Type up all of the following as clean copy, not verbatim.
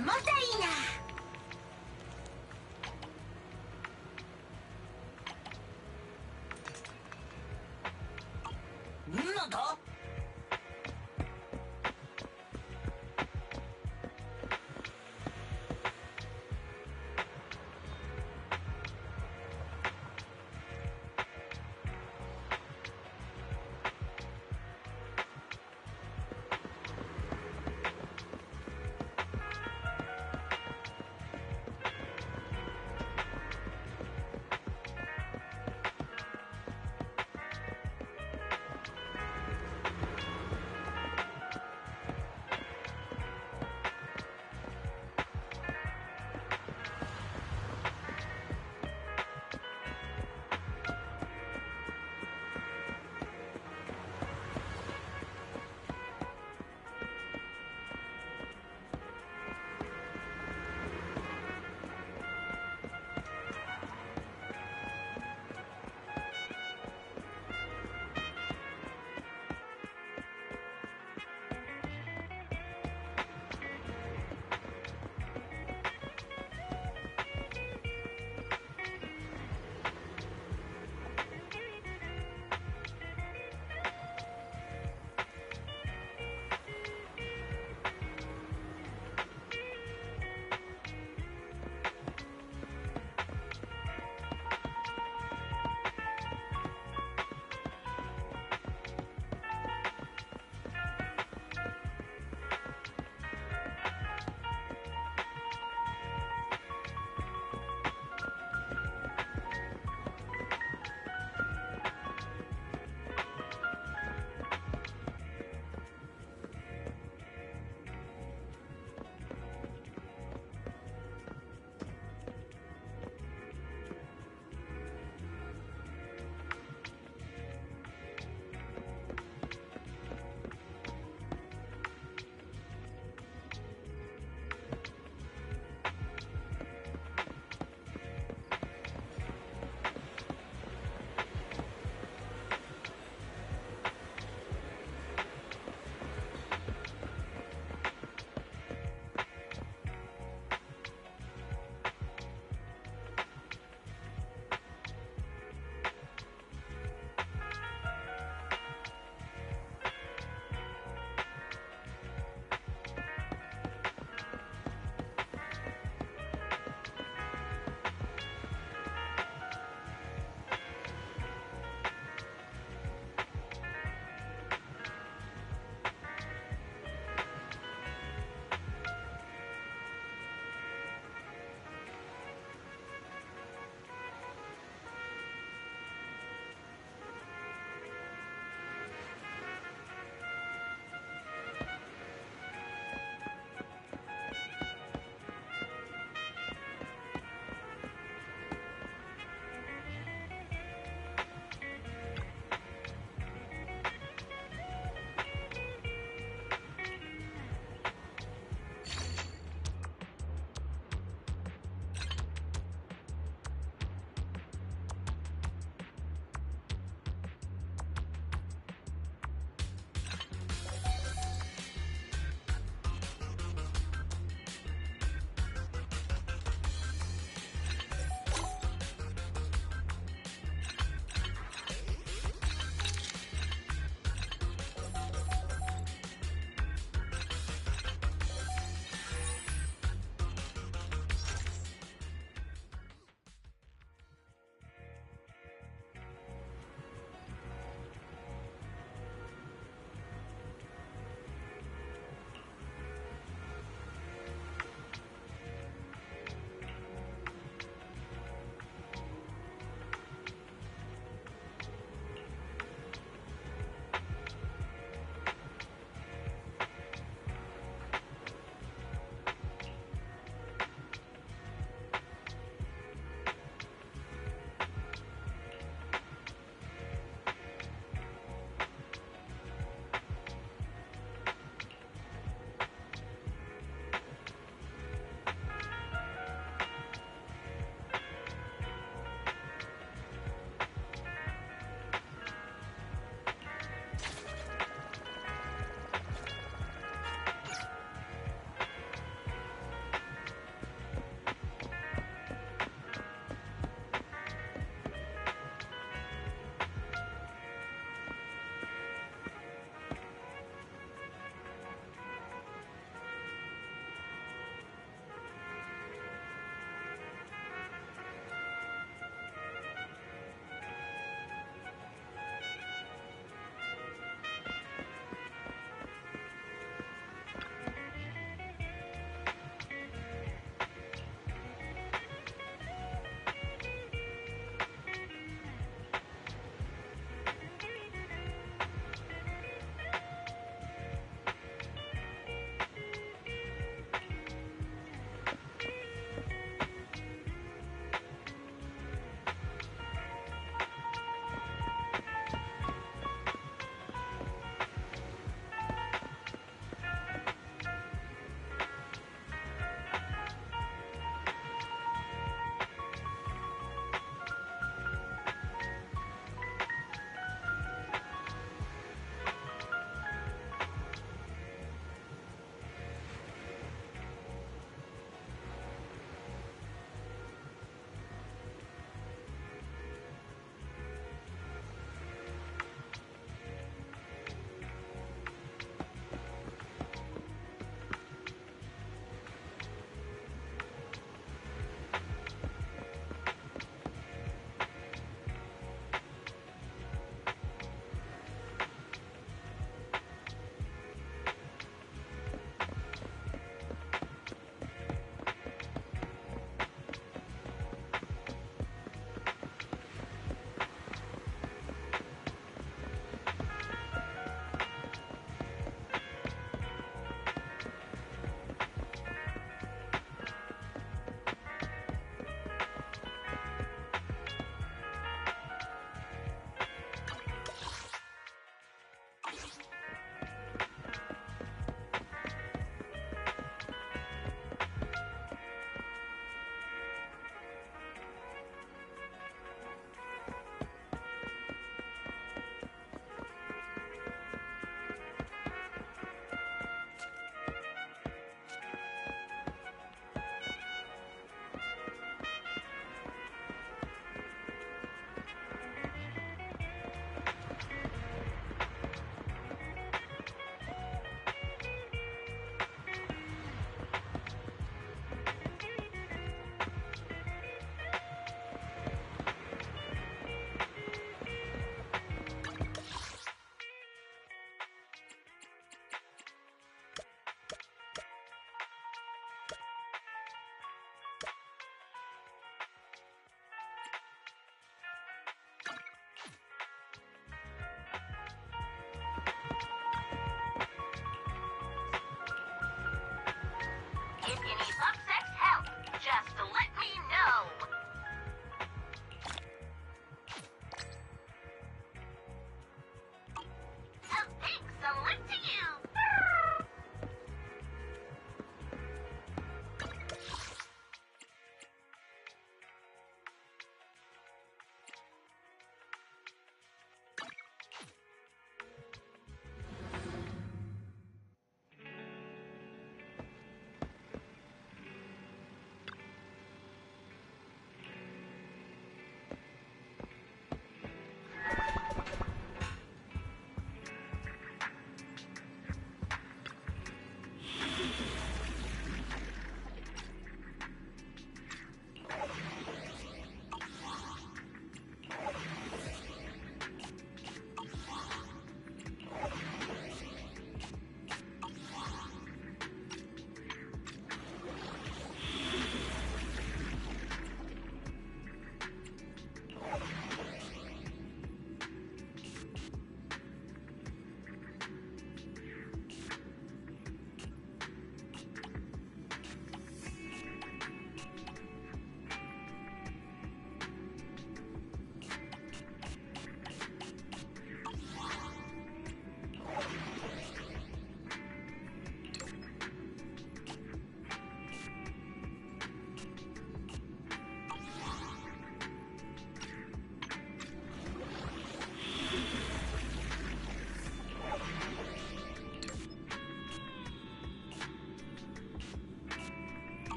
またいいな。なんだ？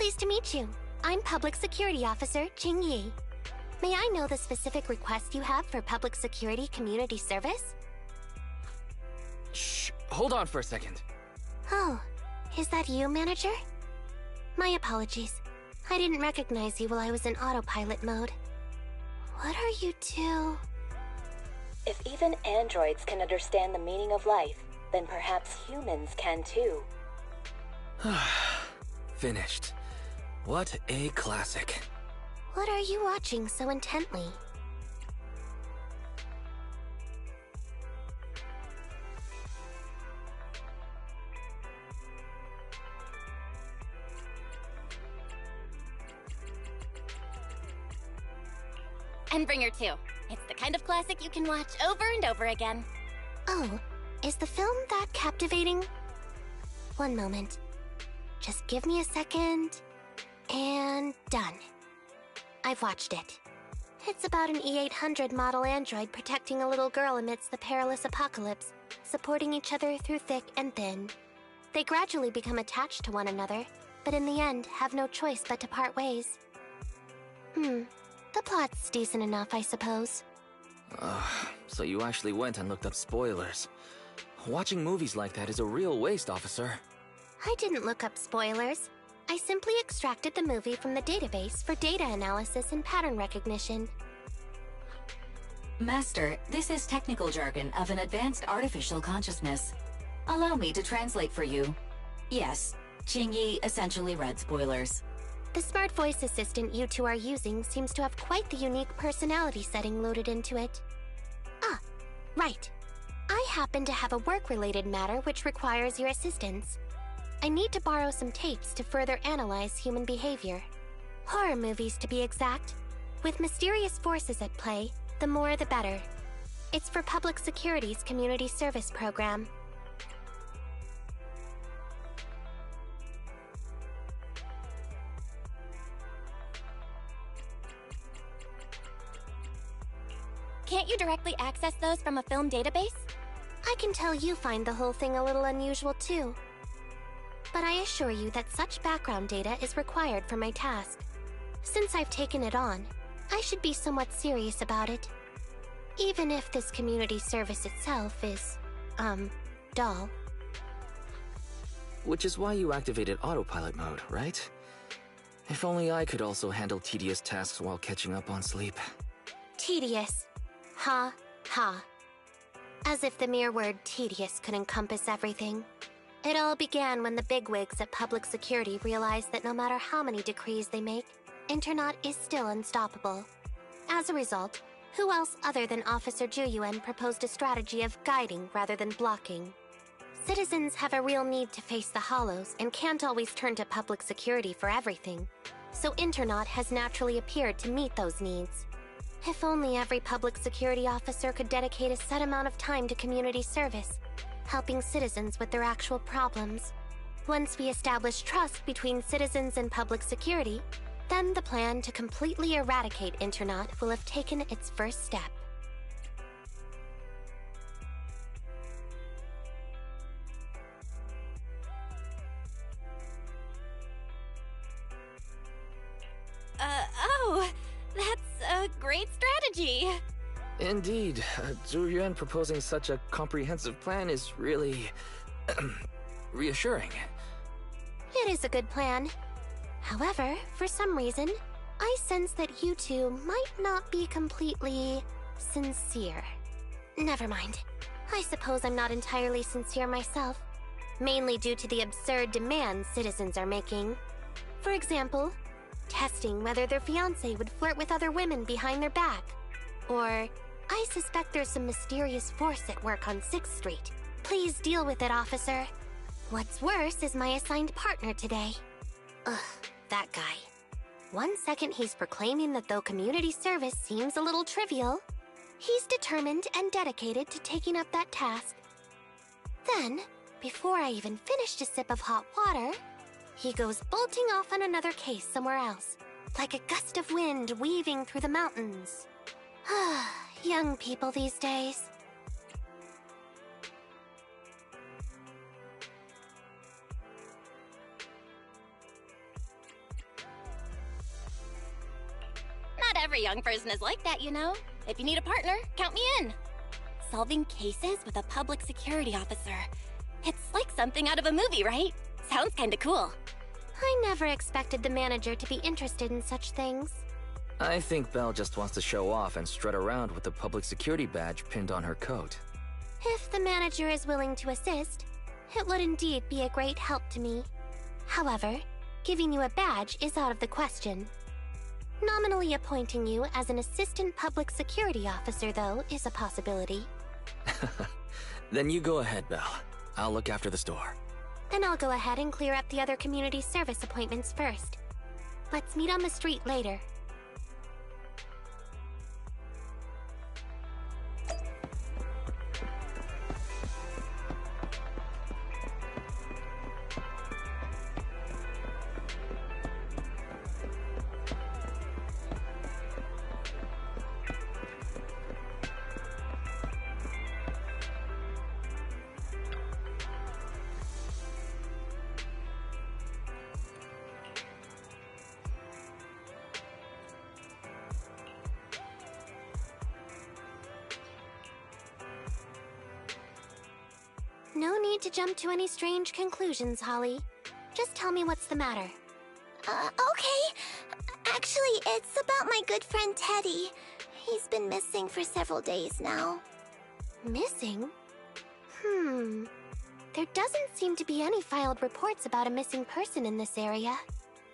Pleased to meet you. I'm Public Security Officer Jing Yi. May I know the specific request you have for public security community service? Shh, hold on for a second. Oh, is that you, Manager? My apologies. I didn't recognize you while I was in autopilot mode. What are you two? If even androids can understand the meaning of life, then perhaps humans can too. Finished. What a classic. What are you watching so intently? Endbringer 2. It's the kind of classic you can watch over and over again. Oh, is the film that captivating? One moment. Just give me a second. And done. I've watched it. It's about an E-800 model android protecting a little girl amidst the perilous apocalypse, supporting each other through thick and thin. They gradually become attached to one another, but in the end have no choice but to part ways. The plot's decent enough, I suppose. So you actually went and looked up spoilers. Watching movies like that is a real waste, officer. I didn't look up spoilers. I simply extracted the movie from the database for data analysis and pattern recognition. Master, this is technical jargon of an advanced artificial consciousness. Allow me to translate for you. Yes, Qingyi essentially read spoilers. The smart voice assistant you two are using seems to have quite the unique personality setting loaded into it. Ah, right. I happen to have a work-related matter which requires your assistance. I need to borrow some tapes to further analyze human behavior. Horror movies, to be exact. With mysterious forces at play, the more the better. It's for Public Security's community service program. Can't you directly access those from a film database? I can tell you find the whole thing a little unusual too. But I assure you that such background data is required for my task. Since I've taken it on, I should be somewhat serious about it. Even if this community service itself is, dull. Which is why you activated autopilot mode, right? If only I could also handle tedious tasks while catching up on sleep. Tedious. Ha, ha. As if the mere word tedious could encompass everything. It all began when the bigwigs at Public Security realized that no matter how many decrees they make, Internaut is still unstoppable. As a result, who else other than Officer Juyuan proposed a strategy of guiding rather than blocking? Citizens have a real need to face the hollows and can't always turn to Public Security for everything, so Internaut has naturally appeared to meet those needs. If only every Public Security officer could dedicate a set amount of time to community service, helping citizens with their actual problems. Once we establish trust between citizens and Public Security, then the plan to completely eradicate Internaut will have taken its first step. Oh, that's a great strategy. Indeed, Zhu Yuan proposing such a comprehensive plan is really reassuring. It is a good plan. However, for some reason, I sense that you two might not be completely sincere. Never mind. I suppose I'm not entirely sincere myself, mainly due to the absurd demands citizens are making. For example, testing whether their fiancé would flirt with other women behind their back. Or, I suspect there's some mysterious force at work on 6th Street. Please deal with it, officer. What's worse is my assigned partner today. Ugh, that guy. One second he's proclaiming that though community service seems a little trivial, he's determined and dedicated to taking up that task. Then, before I even finished a sip of hot water, he goes bolting off on another case somewhere else, like a gust of wind weaving through the mountains. Young people these days. Every young person is like that, you know. If you need a partner, count me in. Solving cases with a public security officer. It's like something out of a movie, right? Sounds kinda cool. I never expected the manager to be interested in such things. I think Belle just wants to show off and strut around with the public security badge pinned on her coat. If the manager is willing to assist, it would indeed be a great help to me. However, giving you a badge is out of the question. Nominally appointing you as an assistant public security officer, though, is a possibility. Then you go ahead, Belle. I'll look after the store. Then I'll go ahead and clear up the other community service appointments first. Let's meet on the street later. No need to jump to any strange conclusions, Holly. Just tell me what's the matter. Okay. Actually, it's about my good friend Teddy. He's been missing for several days now. Missing? There doesn't seem to be any filed reports about a missing person in this area.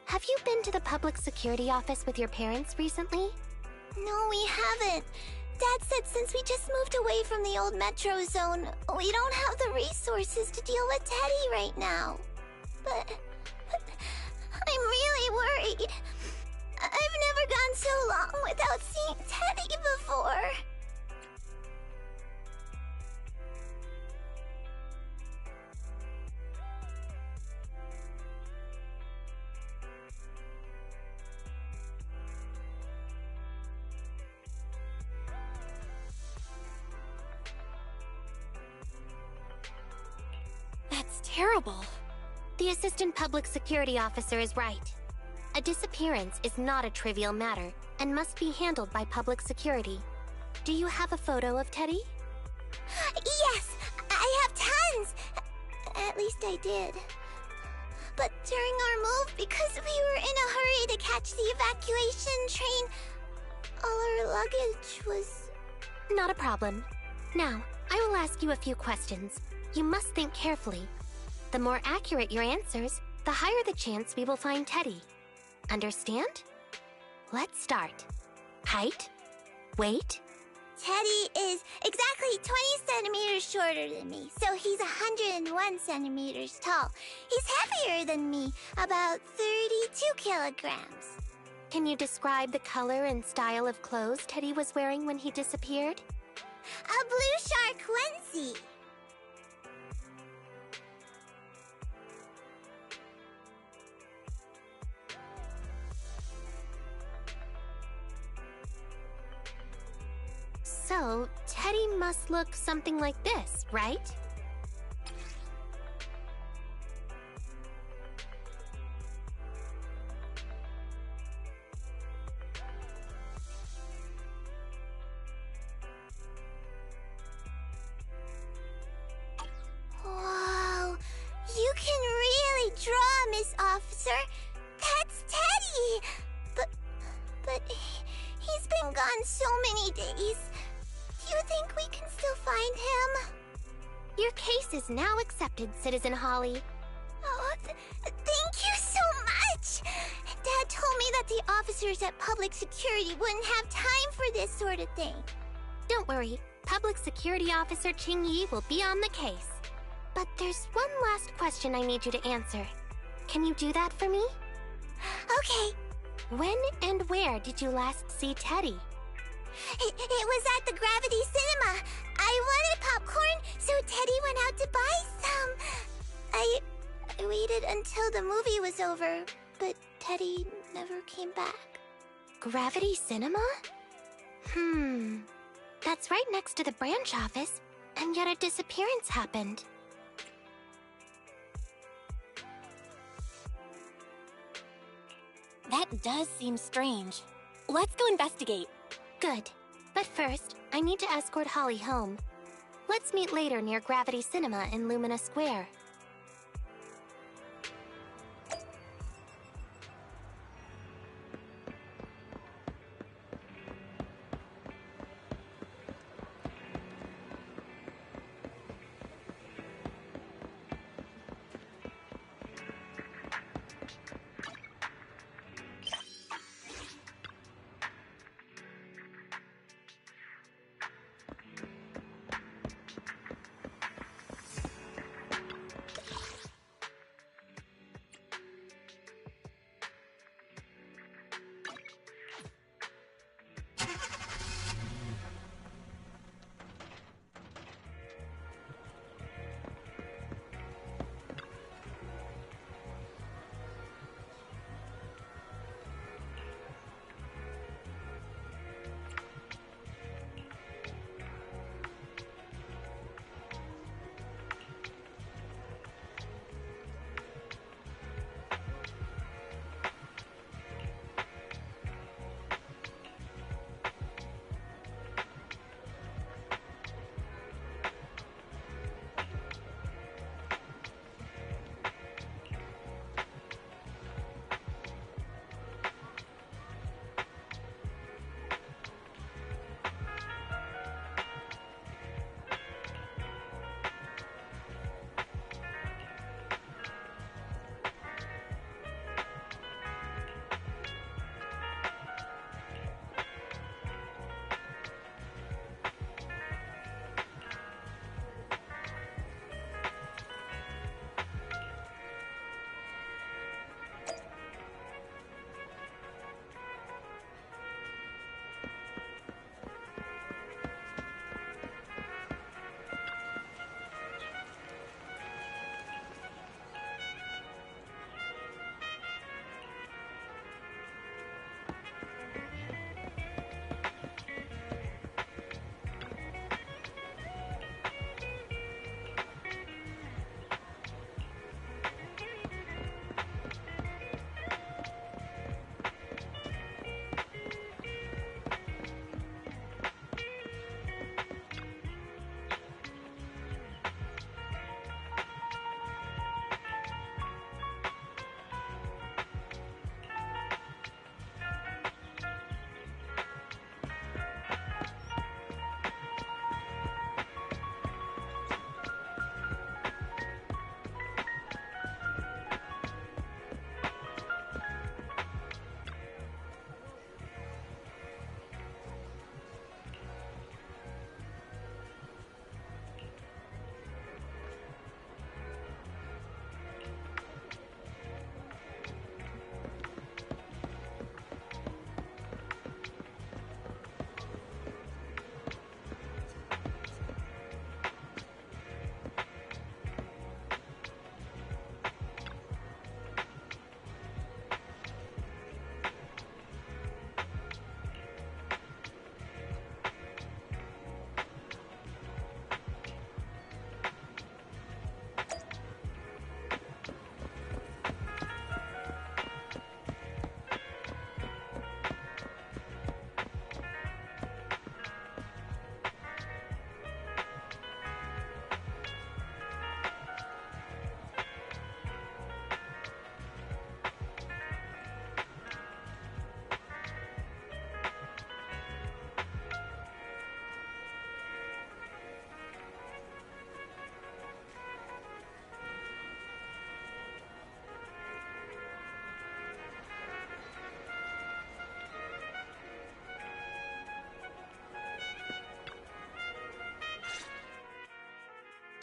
Have you been to the public security office with your parents recently? No, we haven't. Dad said since we just moved away from the old metro zone, we don't have the resources to deal with Teddy right now. But I'm really worried. I've never gone so long without seeing Teddy before. That's terrible. The assistant public security officer is right. A disappearance is not a trivial matter and must be handled by public security. Do you have a photo of Teddy? Yes, I have tons. At least I did. But during our move, because we were in a hurry to catch the evacuation train, all our luggage was... Not a problem. Now, I will ask you a few questions. You must think carefully. The more accurate your answers, the higher the chance we will find Teddy. Understand? Let's start. Height? Weight? Teddy is exactly 20 centimeters shorter than me, so he's 101 centimeters tall. He's heavier than me, about 32 kilograms. Can you describe the color and style of clothes Teddy was wearing when he disappeared? A blue shark onesie. So, Teddy must look something like this, right? Whoa, you can really draw, Miss Officer. That's Teddy. But he's been gone so many days. Do you think we can still find him? Your case is now accepted, Citizen Holly. Oh, thank you so much. Dad told me that the officers at Public Security wouldn't have time for this sort of thing. Don't worry, Public Security Officer Ching Yi will be on the case. But there's one last question I need you to answer. Can you do that for me? Okay. When and where did you last see Teddy? It was at the Gravity Cinema. I wanted popcorn, so Teddy went out to buy some. I waited until the movie was over, but Teddy never came back. Gravity Cinema? That's right next to the branch office, and yet a disappearance happened. That does seem strange. let's go investigate. Good. But first, I need to escort Holly home. Let's meet later near Gravity Cinema in Lumina Square.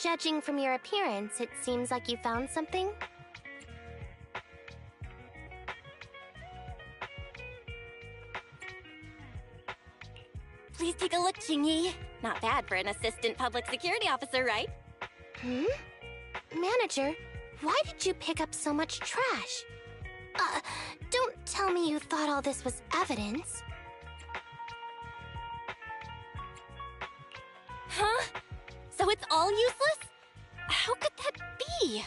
Judging from your appearance, it seems like you found something. Please take a look, Jingyi. Not bad for an assistant public security officer, right? Hmm? Manager, why did you pick up so much trash? Don't tell me you thought all this was evidence. Huh? So it's all useless? How could that be?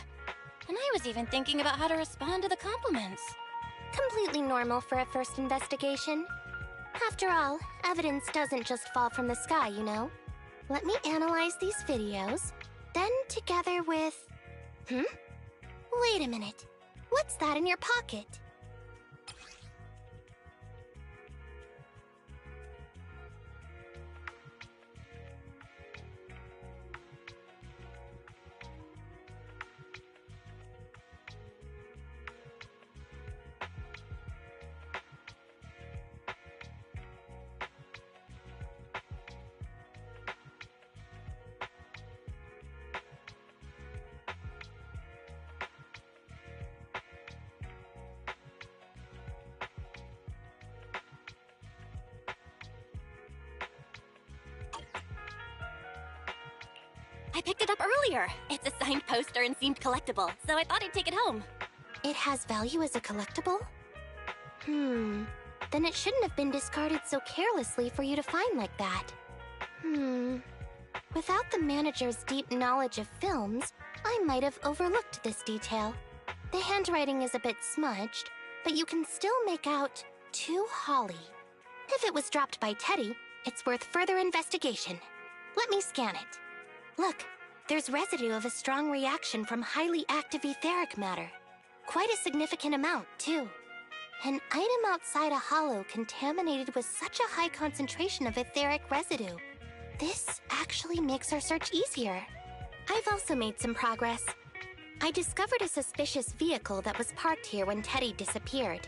And I was even thinking about how to respond to the compliments. Completely normal for a first investigation. After all, evidence doesn't just fall from the sky, you know? Let me analyze these videos, then together with... Wait a minute. What's that in your pocket? I picked it up earlier. It's a signed poster and seemed collectible, so I thought I'd take it home. It has value as a collectible? Then it shouldn't have been discarded so carelessly for you to find like that. Without the manager's deep knowledge of films, I might have overlooked this detail. The handwriting is a bit smudged, but you can still make out "To Holly." If it was dropped by Teddy, it's worth further investigation. Let me scan it. Look, there's residue of a strong reaction from highly active etheric matter. Quite a significant amount, too. An item outside a hollow contaminated with such a high concentration of etheric residue. This actually makes our search easier. I've also made some progress. I discovered a suspicious vehicle that was parked here when Teddy disappeared.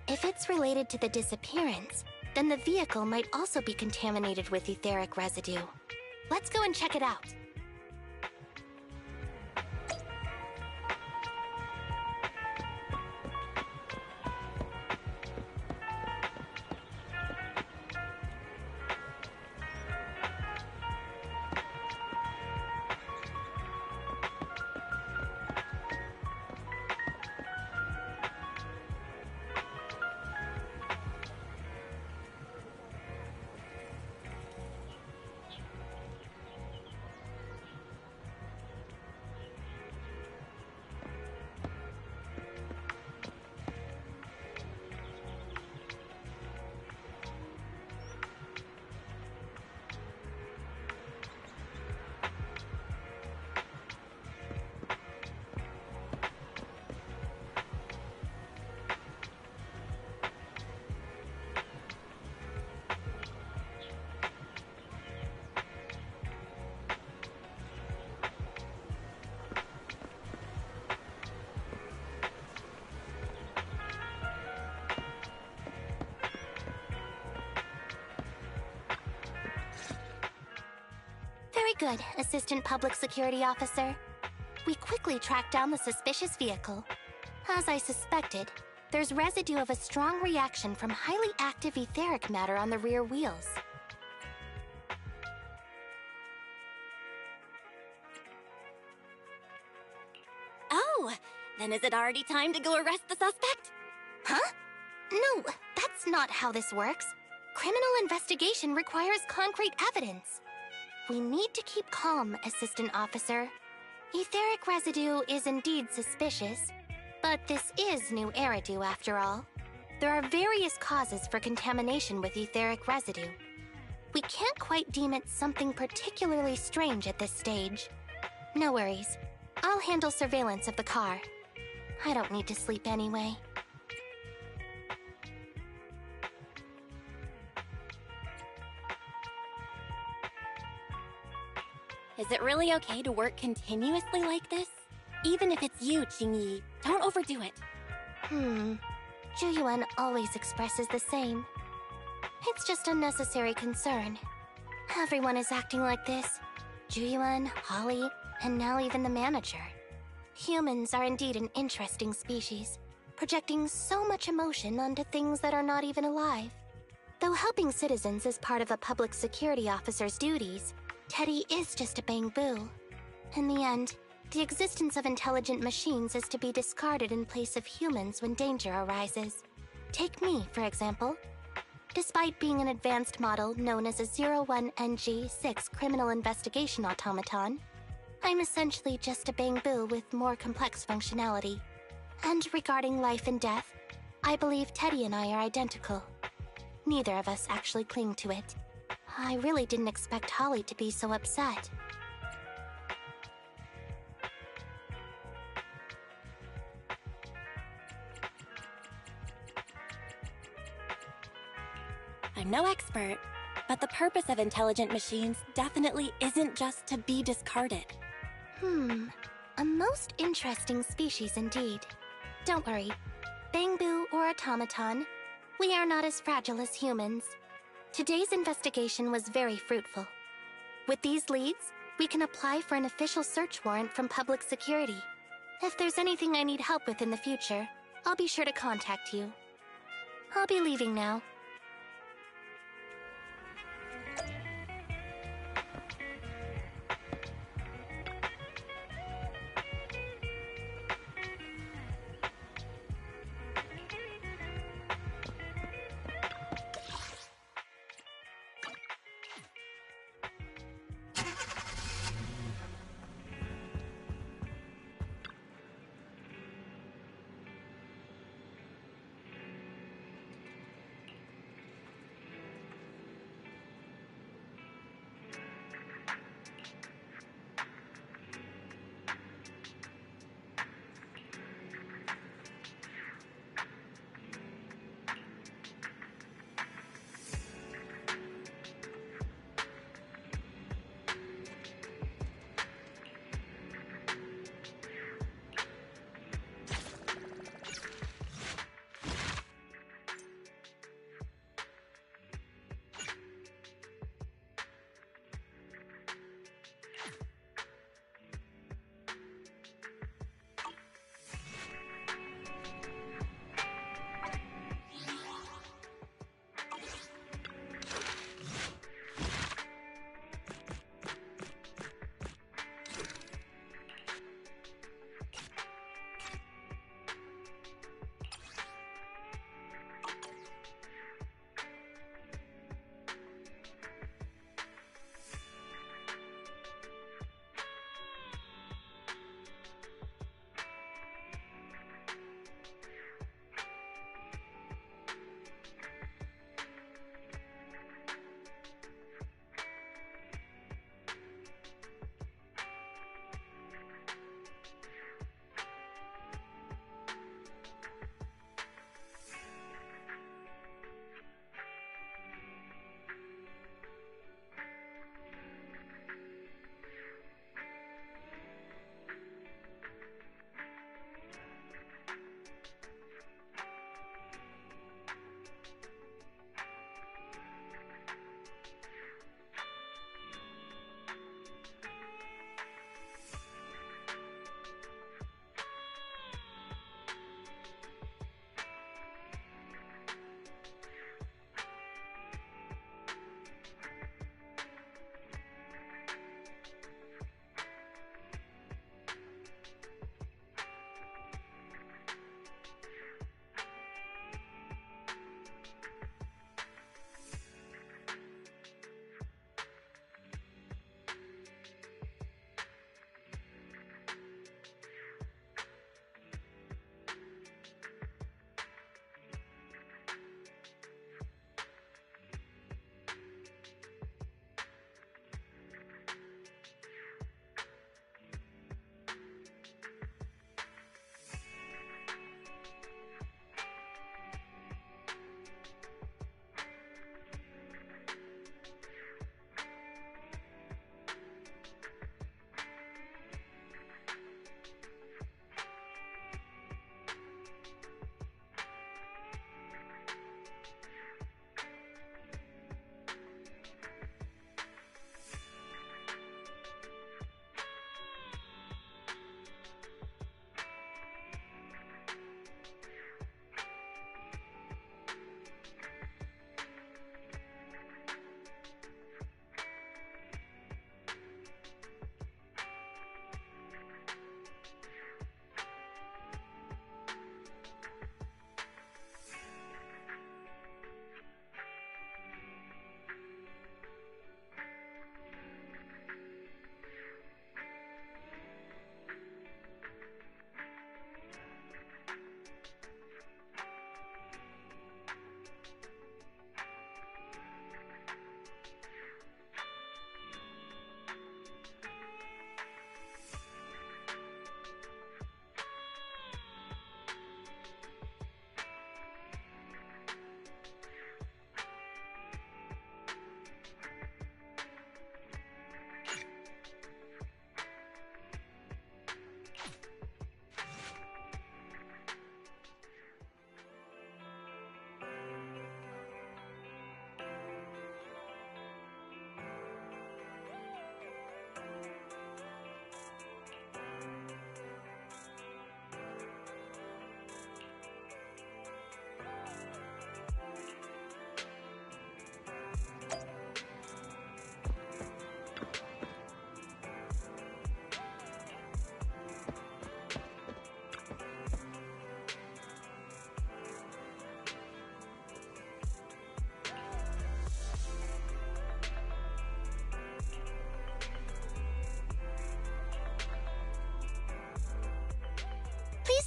If it's related to the disappearance, then the vehicle might also be contaminated with etheric residue. Let's go and check it out. Very good, Assistant Public Security Officer. We quickly tracked down the suspicious vehicle. As I suspected, there's residue of a strong reaction from highly active etheric matter on the rear wheels. Oh, then is it already time to go arrest the suspect? Huh? No, that's not how this works. Criminal investigation requires concrete evidence. We need to keep calm, Assistant Officer. Etheric residue is indeed suspicious, but this is new Eridu after all. There are various causes for contamination with etheric residue. We can't quite deem it something particularly strange at this stage. No worries. I'll handle surveillance of the car. I don't need to sleep anyway. Is it really okay to work continuously like this? Even if it's you, Qingyi, don't overdo it. Zhuyuan always expresses the same. It's just unnecessary concern. Everyone is acting like this. Zhuyuan, Holly, and now even the manager. Humans are indeed an interesting species, projecting so much emotion onto things that are not even alive. Though helping citizens is part of a public security officer's duties, Teddy is just a bamboo. In the end, the existence of intelligent machines is to be discarded in place of humans when danger arises. Take me, for example. Despite being an advanced model known as a 01NG6 criminal investigation automaton, I'm essentially just a bamboo with more complex functionality. And regarding life and death, I believe Teddy and I are identical. Neither of us actually cling to it. I really didn't expect Holly to be so upset. I'm no expert, but the purpose of intelligent machines definitely isn't just to be discarded. A most interesting species indeed. Don't worry, Bangbu or automaton, we are not as fragile as humans. Today's investigation was very fruitful. With these leads, we can apply for an official search warrant from public security. If there's anything I need help with in the future, I'll be sure to contact you. I'll be leaving now.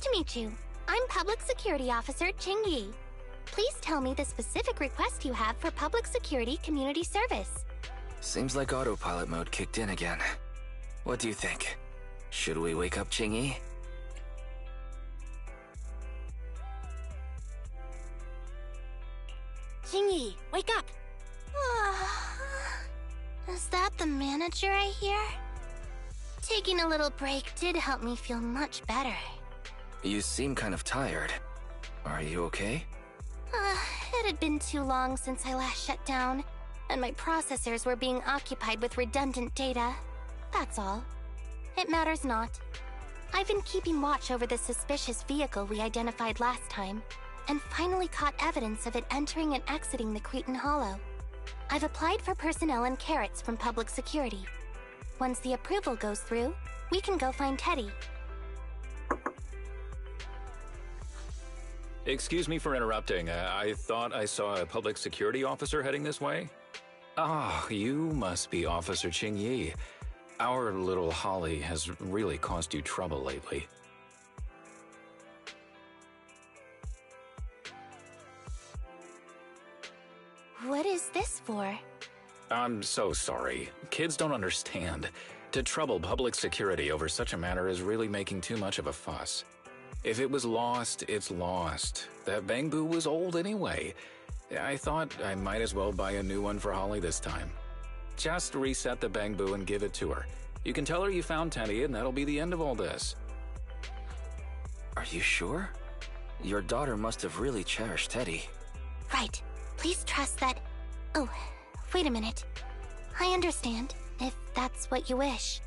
to meet you. I'm Public Security Officer Ching-Yi. Please tell me the specific request you have for public security community service. Seems like autopilot mode kicked in again. What do you think? Should we wake up Ching-Yi? Ching-Yi, wake up! Is that the manager I hear? Taking a little break did help me feel much better. You seem kind of tired. Are you okay? It had been too long since I last shut down, and my processors were being occupied with redundant data. That's all. It matters not. I've been keeping watch over the suspicious vehicle we identified last time, and finally caught evidence of it entering and exiting the Cretan Hollow. I've applied for personnel and carrots from public security. Once the approval goes through, we can go find Teddy. Excuse me for interrupting. I thought I saw a public security officer heading this way. Ah, you must be Officer Ching-Yi. Our little Holly has really caused you trouble lately. What is this for? I'm so sorry. Kids don't understand. To trouble public security over such a matter is really making too much of a fuss. If it was lost, it's lost. That Bangbu was old anyway. I thought I might as well buy a new one for Holly this time. Just reset the Bangbu and give it to her. You can tell her you found Teddy and that'll be the end of all this. Are you sure? Your daughter must have really cherished Teddy. Right. Please trust that... Oh, wait a minute. I understand, if that's what you wish.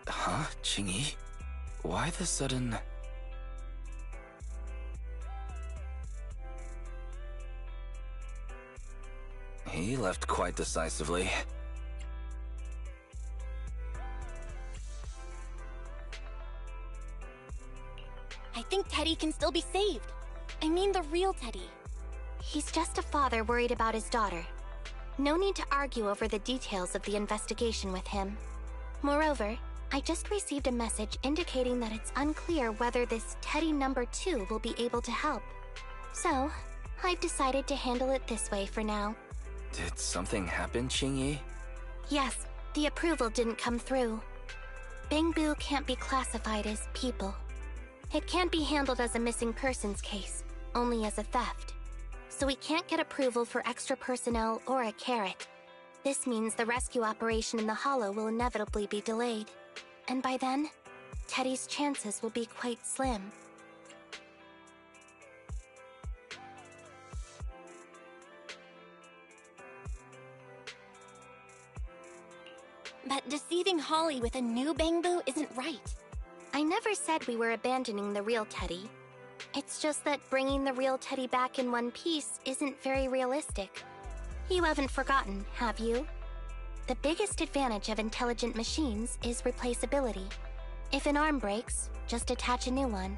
Huh, Ching-Yi? Why the sudden... He left quite decisively. I think Teddy can still be saved. I mean the real Teddy. He's just a father worried about his daughter. No need to argue over the details of the investigation with him. Moreover, I just received a message indicating that it's unclear whether this Teddy number 2 will be able to help. So, I've decided to handle it this way for now. Did something happen, Ching-Yi? Yes, the approval didn't come through. Bangbu can't be classified as people. It can't be handled as a missing persons case, only as a theft. So we can't get approval for extra personnel or a carrot. This means the rescue operation in the Hollow will inevitably be delayed. And by then, Teddy's chances will be quite slim. But deceiving Holly with a new Bangbu isn't right. I never said we were abandoning the real Teddy. It's just that bringing the real Teddy back in one piece isn't very realistic. You haven't forgotten, have you? The biggest advantage of intelligent machines is replaceability. If an arm breaks, just attach a new one.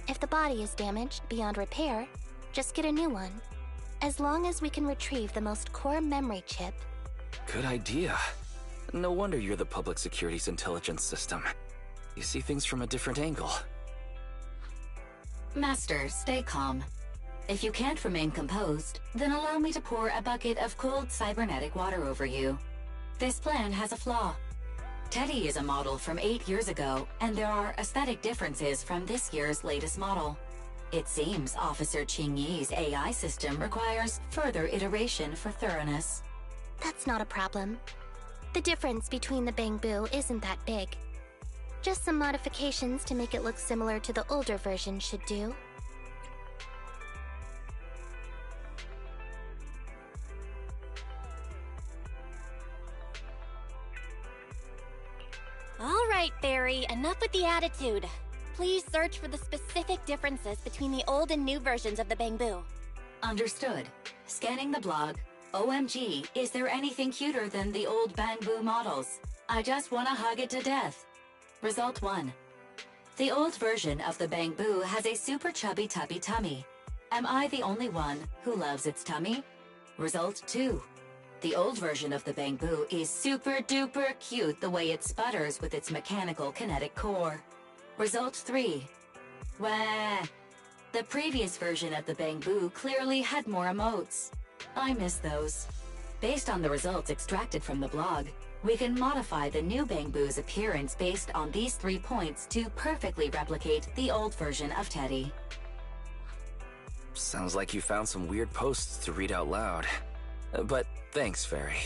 If the body is damaged beyond repair, just get a new one. As long as we can retrieve the most core memory chip. Good idea. No wonder you're the public security's intelligence system. You see things from a different angle. Master, stay calm. If you can't remain composed, then allow me to pour a bucket of cold cybernetic water over you. This plan has a flaw. Teddy is a model from 8 years ago, and there are aesthetic differences from this year's latest model. It seems Officer Ching-Yi's AI system requires further iteration for thoroughness. That's not a problem. The difference between the Bangbu isn't that big. Just some modifications to make it look similar to the older version should do. All right, Barry, enough with the attitude. Please search for the specific differences between the old and new versions of the Bangbu. Understood. Scanning the blog. OMG, is there anything cuter than the old Bangbu models? I just want to hug it to death. Result 1. The old version of the Bangbu has a super chubby tubby tummy. Am I the only one who loves its tummy? Result 2. The old version of the Bangbu is super duper cute the way it sputters with its mechanical kinetic core. Result 3. Wah! The previous version of the Bangbu clearly had more emotes. I miss those. Based on the results extracted from the blog, we can modify the new Bangbu's appearance based on these 3 points to perfectly replicate the old version of Teddy. Sounds like you found some weird posts to read out loud. But thanks, Fairy.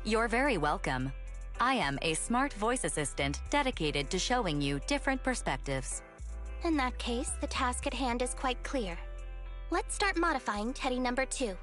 You're very welcome. I am a smart voice assistant dedicated to showing you different perspectives. In that case, the task at hand is quite clear. Let's start modifying Teddy number 2.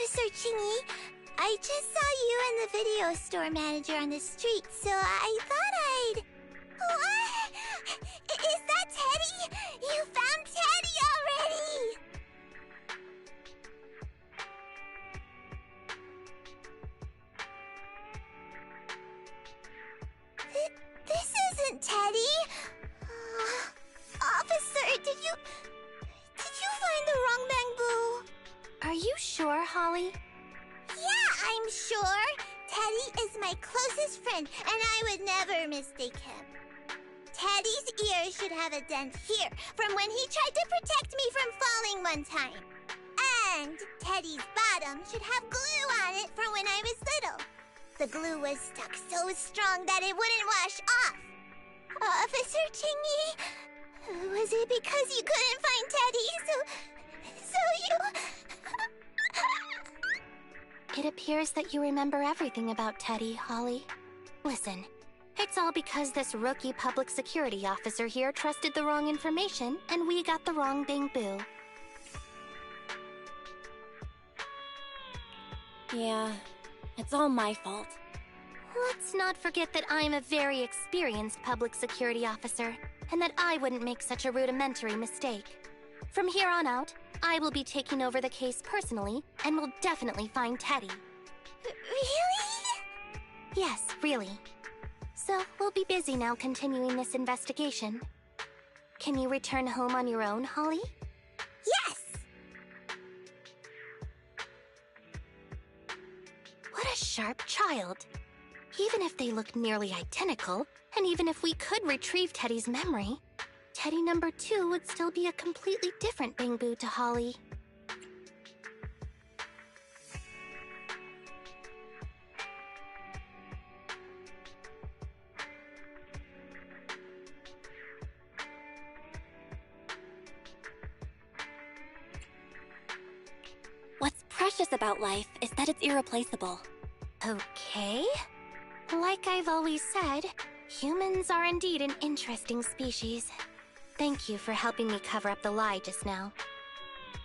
Officer Chingy, I just saw you and the video store manager on the street, so I thought I'd... What? Is that Teddy? You found Teddy already! This isn't Teddy. Officer, did you find the wrong Bangbu? Are you sure, Holly? Yeah, I'm sure. Teddy is my closest friend, and I would never mistake him. Teddy's ear should have a dent here from when he tried to protect me from falling one time. And Teddy's bottom should have glue on it from when I was little. The glue was stuck so strong that it wouldn't wash off. Officer Chingy, was it because you couldn't find Teddy, so you... It appears that you remember everything about Teddy, Holly. Listen, it's all because this rookie public security officer here trusted the wrong information, and we got the wrong Bangbu. Yeah, it's all my fault. Let's not forget that I'm a very experienced public security officer, and that I wouldn't make such a rudimentary mistake. From here on out, I will be taking over the case personally, and will definitely find Teddy. Really? Yes, really. So, we'll be busy now continuing this investigation. Can you return home on your own, Holly? Yes! What a sharp child. Even if they look nearly identical, and even if we could retrieve Teddy's memory, Teddy number 2 would still be a completely different Bangbu to Holly. What's precious about life is that it's irreplaceable. Okay. Like I've always said, humans are indeed an interesting species. Thank you for helping me cover up the lie just now.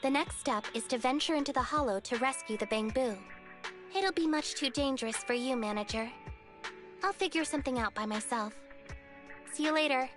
The next step is to venture into the hollow to rescue the Bangbu. It'll be much too dangerous for you, Manager. I'll figure something out by myself. See you later.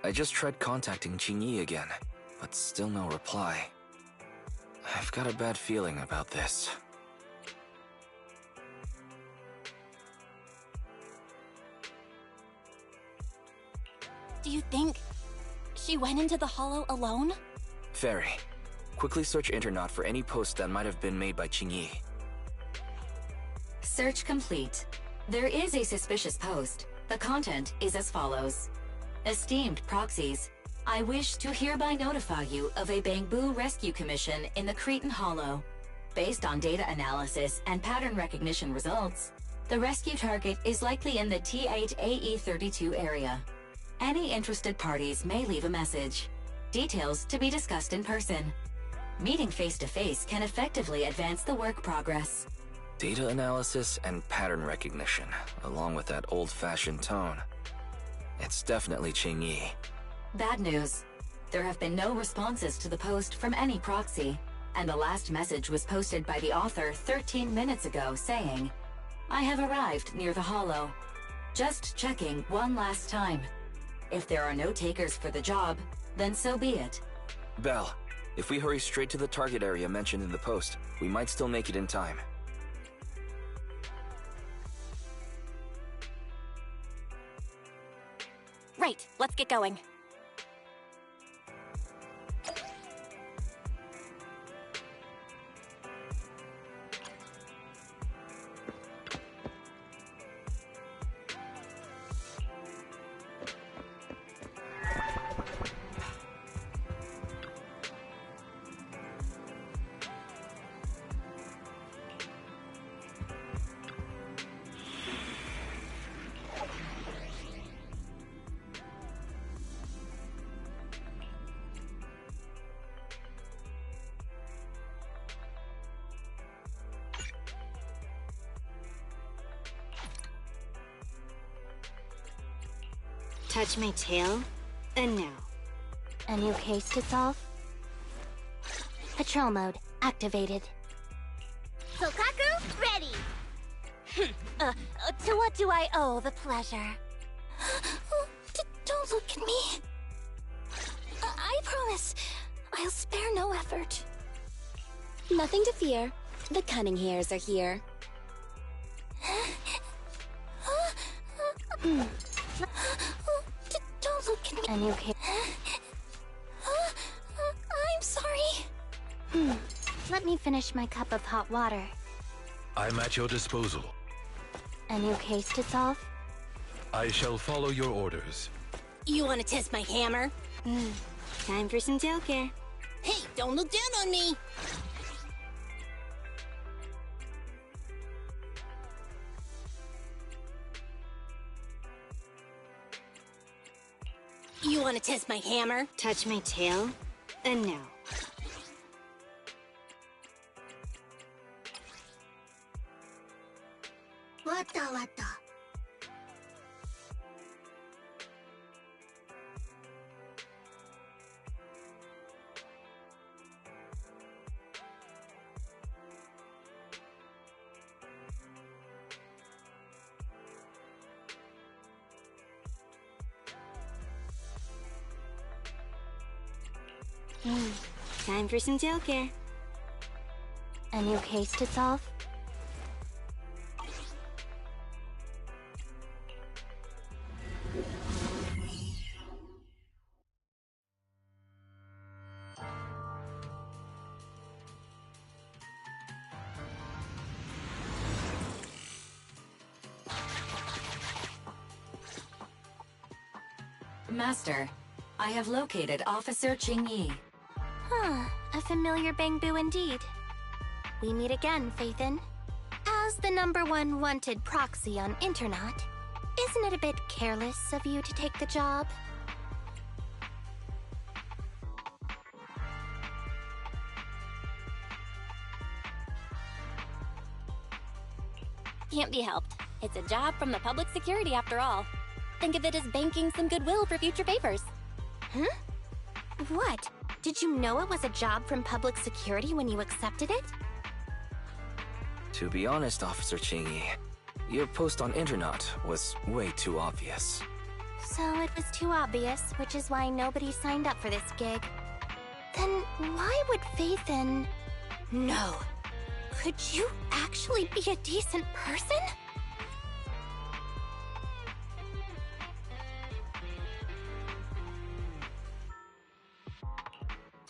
I just tried contacting Qingyi again, but still no reply. I've got a bad feeling about this. Do you think she went into the Hollow alone? Fairy, quickly search Internet for any post that might have been made by Qingyi. Search complete. There is a suspicious post. The content is as follows. Esteemed proxies, I wish to hereby notify you of a Bangboo rescue commission in the Cretan Hollow. Based on data analysis and pattern recognition results, the rescue target is likely in the T8AE32 area. Any interested parties may leave a message. Details to be discussed in person. Meeting face-to-face can effectively advance the work progress. Data analysis and pattern recognition, along with that old-fashioned tone. It's definitely Qingyi. Bad news. There have been no responses to the post from any proxy, and the last message was posted by the author 13 minutes ago saying, I have arrived near the Hollow. Just checking one last time. If there are no takers for the job, then so be it. Belle, if we hurry straight to the target area mentioned in the post, we might still make it in time. Right, let's get going. Touch my tail, and now. A new case to solve? Patrol mode activated. Sokaku, ready! To what do I owe the pleasure? Don't look at me. I promise, I'll spare no effort. Nothing to fear. The cunning hairs are here. Don't look at me. A new case. I'm sorry. Let me finish my cup of hot water. I'm at your disposal. A new case to solve? I shall follow your orders. You want to test my hammer? Time for some tail care. Hey, don't look down on me! You want to test my hammer? Touch my tail, and now. Wata. Time for some tail care. A new case to solve? Master, I have located Officer Qingyi. A familiar Bangboo indeed. We meet again, Faithin. As the #1 wanted proxy on Internet, isn't it a bit careless of you to take the job? Can't be helped. It's a job from the public security after all. Think of it as banking some goodwill for future favors. Huh? What? Did you know it was a job from public security when you accepted it? To be honest, Officer Qingyi, your post on Internet was way too obvious. So it was too obvious, which is why nobody signed up for this gig. Then why would Faith in... No. Could you actually be a decent person?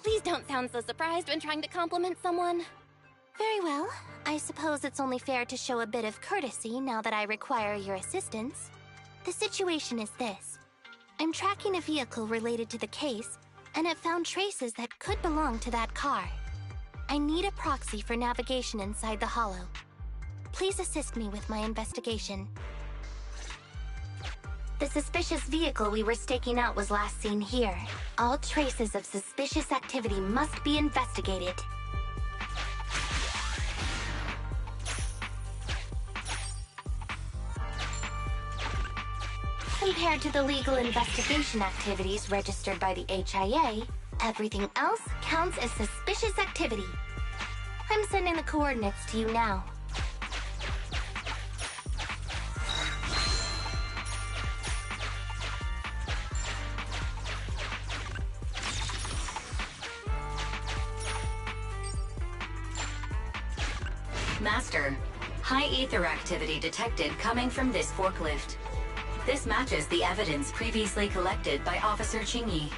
Please don't sound so surprised when trying to compliment someone. Very well. I suppose it's only fair to show a bit of courtesy now that I require your assistance. The situation is this. I'm tracking a vehicle related to the case, and have found traces that could belong to that car. I need a proxy for navigation inside the hollow. Please assist me with my investigation. The suspicious vehicle we were staking out was last seen here. All traces of suspicious activity must be investigated. Compared to the legal investigation activities registered by the HIA, everything else counts as suspicious activity. I'm sending the coordinates to you now. Master, high ether activity detected coming from this forklift. This matches the evidence previously collected by Officer Chingy.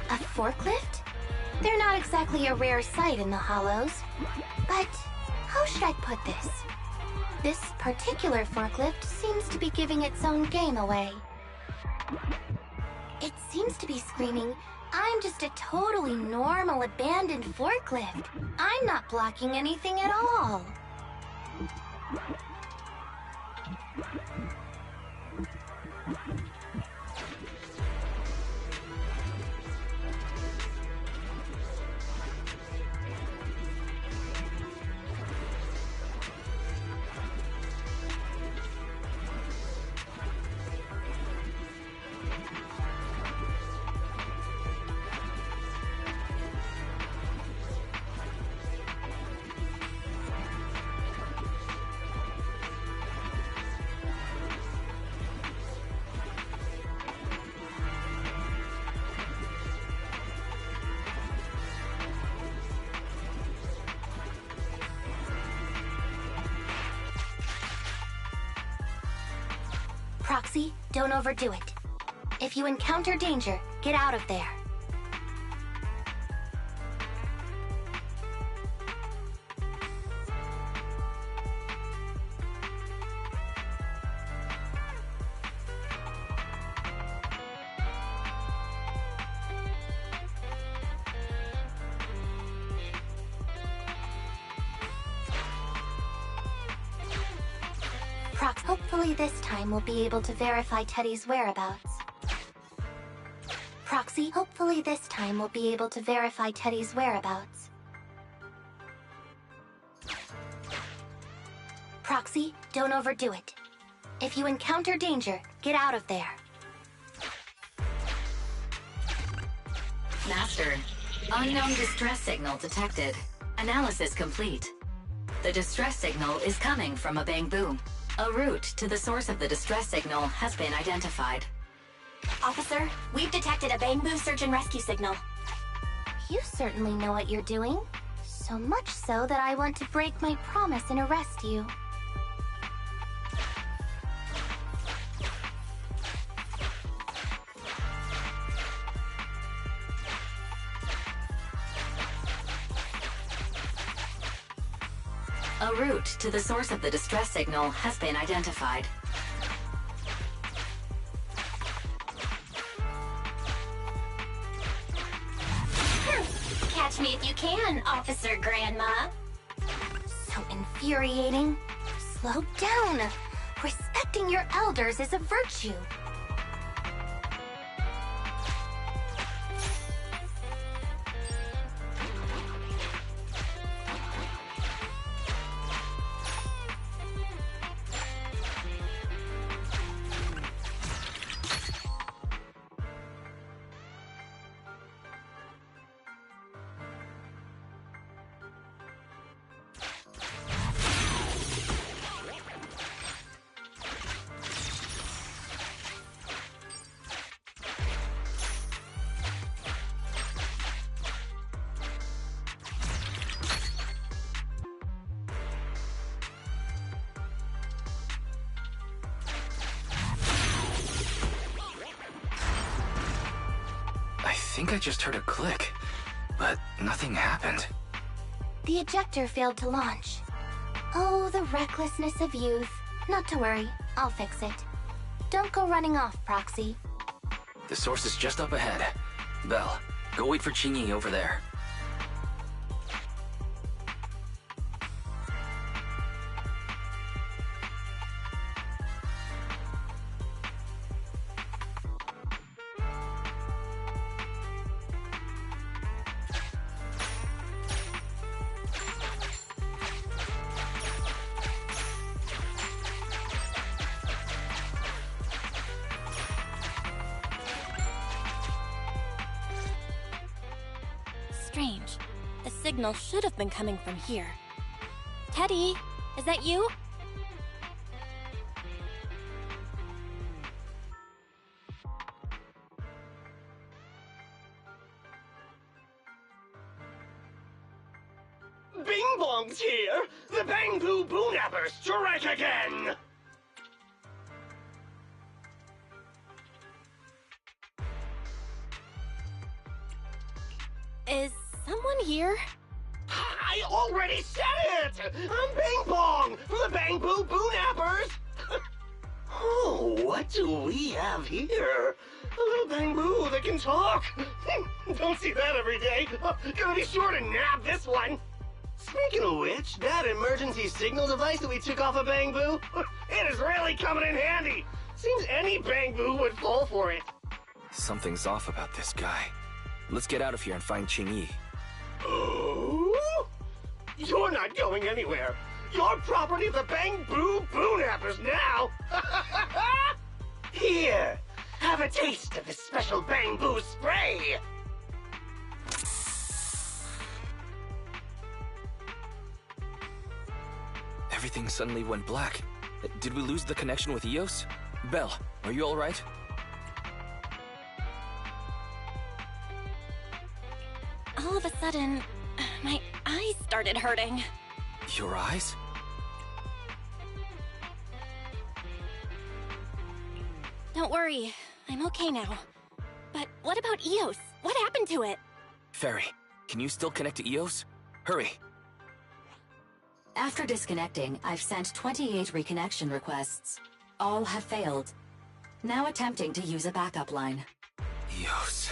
A forklift? They're not exactly a rare sight in the Hollows. But how should I put this? This particular forklift seems to be giving its own game away. It seems to be screaming, "I'm just a totally normal abandoned forklift. I'm not blocking anything at all." Proxy, don't overdo it. If you encounter danger, get out of there. Hopefully this time we'll be able to verify Teddy's whereabouts. Proxy, hopefully this time we'll be able to verify Teddy's whereabouts. Proxy, don't overdo it. If you encounter danger, get out of there. Master, unknown distress signal detected. Analysis complete. The distress signal is coming from a bang boom. A route to the source of the distress signal has been identified. Officer, we've detected a bamboo search and rescue signal. You certainly know what you're doing. So much so that I want to break my promise and arrest you. A route to the source of the distress signal has been identified. Catch me if you can, Officer Grandma. So infuriating. Slow down. Respecting your elders is a virtue. think I just heard a click, but nothing happened. The ejector failed to launch. Oh, the recklessness of youth. Not to worry, I'll fix it. Don't go running off, Proxy. The source is just up ahead. Belle, go wait for Qingyi over there. Strange. The signal should have been coming from here. Teddy, is that you? Bing Bong's here! The Bangbu Boonappers strike again! Is someone here? I already said it! I'm Bing Bong from the Bangbu Boonappers! Oh, what do we have here? A little Bangbu that can talk! Don't see that every day! Gonna be sure to nab this one! Speaking of which, that emergency signal device that we took off of Bangbu, it is really coming in handy! Seems any Bangbu would fall for it. Something's off about this guy. Let's get out of here and find Qingyi. Oh? You're not going anywhere. You're property of the Bangbu Boonappers now. Here, have a taste of this special Bangbu spray. Everything suddenly went black. Did we lose the connection with Eos? Belle, are you alright? All of a sudden, my eyes started hurting. Your eyes? Don't worry, I'm okay now. But what about Eos? What happened to it? Fairy, can you still connect to Eos? Hurry! After disconnecting, I've sent 28 reconnection requests. All have failed. Now attempting to use a backup line. Eos.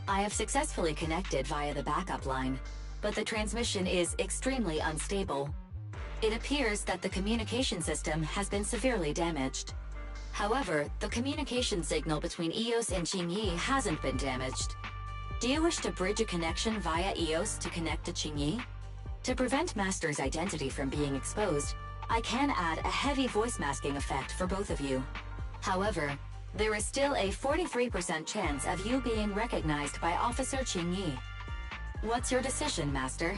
I have successfully connected via the backup line, but the transmission is extremely unstable. It appears that the communication system has been severely damaged. However, the communication signal between Eos and Qingyi hasn't been damaged. Do you wish to bridge a connection via Eos to connect to Qingyi? To prevent Master's identity from being exposed, I can add a heavy voice masking effect for both of you. However, there is still a 43% chance of you being recognized by Officer Qingyi. What's your decision, Master?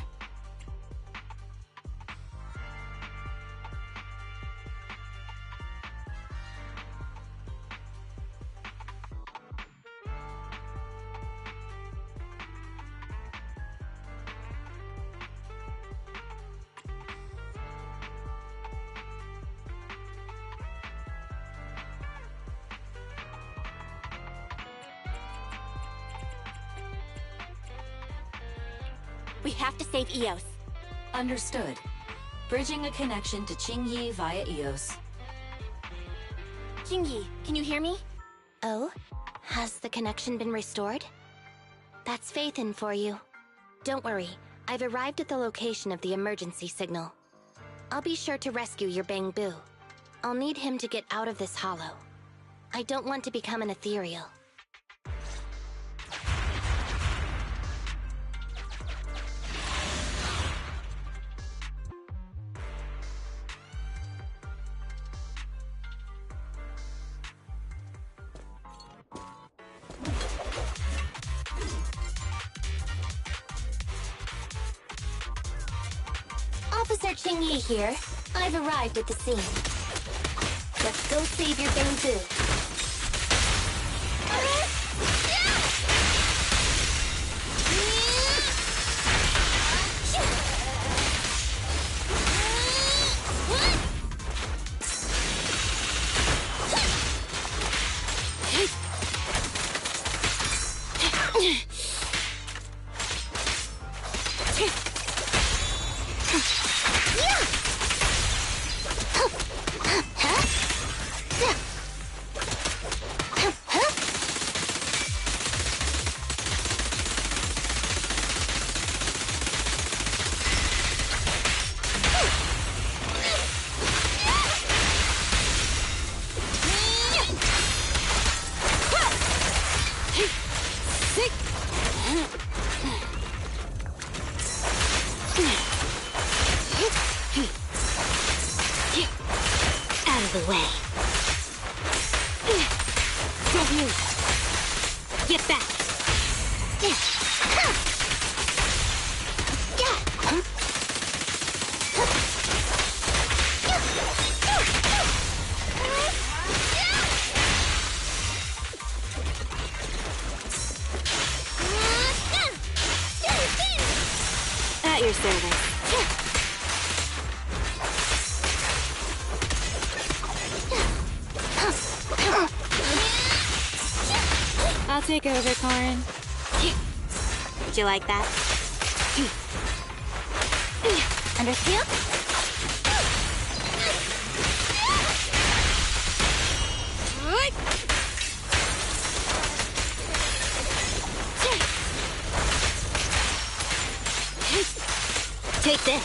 We have to save Eos. Understood. Bridging a connection to Qingyi via Eos. Qingyi, can you hear me? Oh? Has the connection been restored? That's Faithin for you. Don't worry, I've arrived at the location of the emergency signal. I'll be sure to rescue your Bangbu. I'll need him to get out of this hollow. I don't want to become an ethereal. Officer Qingyi here. I've arrived at the scene. Let's go save your Bangbu. Out of the way. Don't move. Get back. At your service. I'll take over, Corin. Would you like that? Understand? Take this.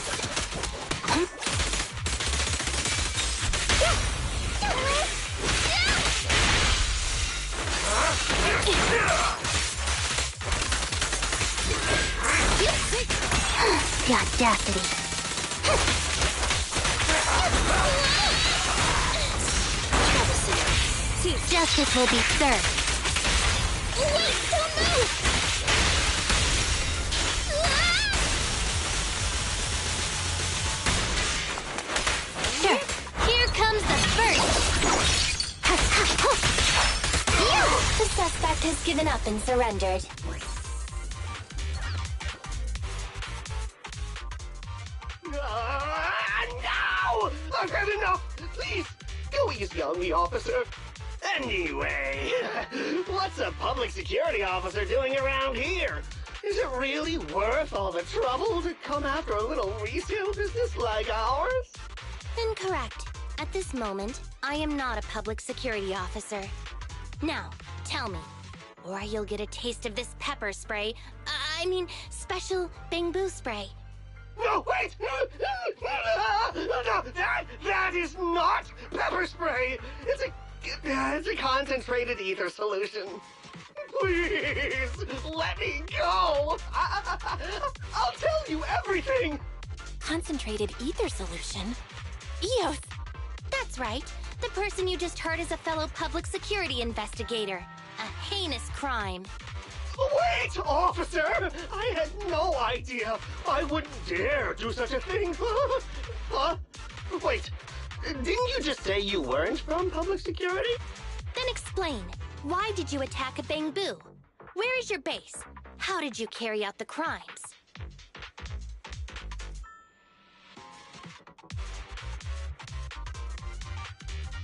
The audacity. Justice will be served. Wait, don't move! Sure. Here comes the first. The suspect has given up and surrendered. No! I've had enough! Please, go easy on me, officer. Anyway, what's a public security officer doing around here? Is it really worth all the trouble to come after a little resale business like ours? Incorrect. At this moment, I am not a public security officer. Now, tell me, or you'll get a taste of this pepper spray. I mean, special bamboo spray. No, wait! No, that is not pepper spray! It's a concentrated ether solution. Please, let me go! I'll tell you everything! Concentrated ether solution? Eos! That's right. The person you just heard is a fellow public security investigator. A heinous crime. Wait, officer! I had no idea. I wouldn't dare do such a thing. Huh? Wait, didn't you just say you weren't from public security? Then explain. Why did you attack a bamboo? Where is your base? How did you carry out the crimes?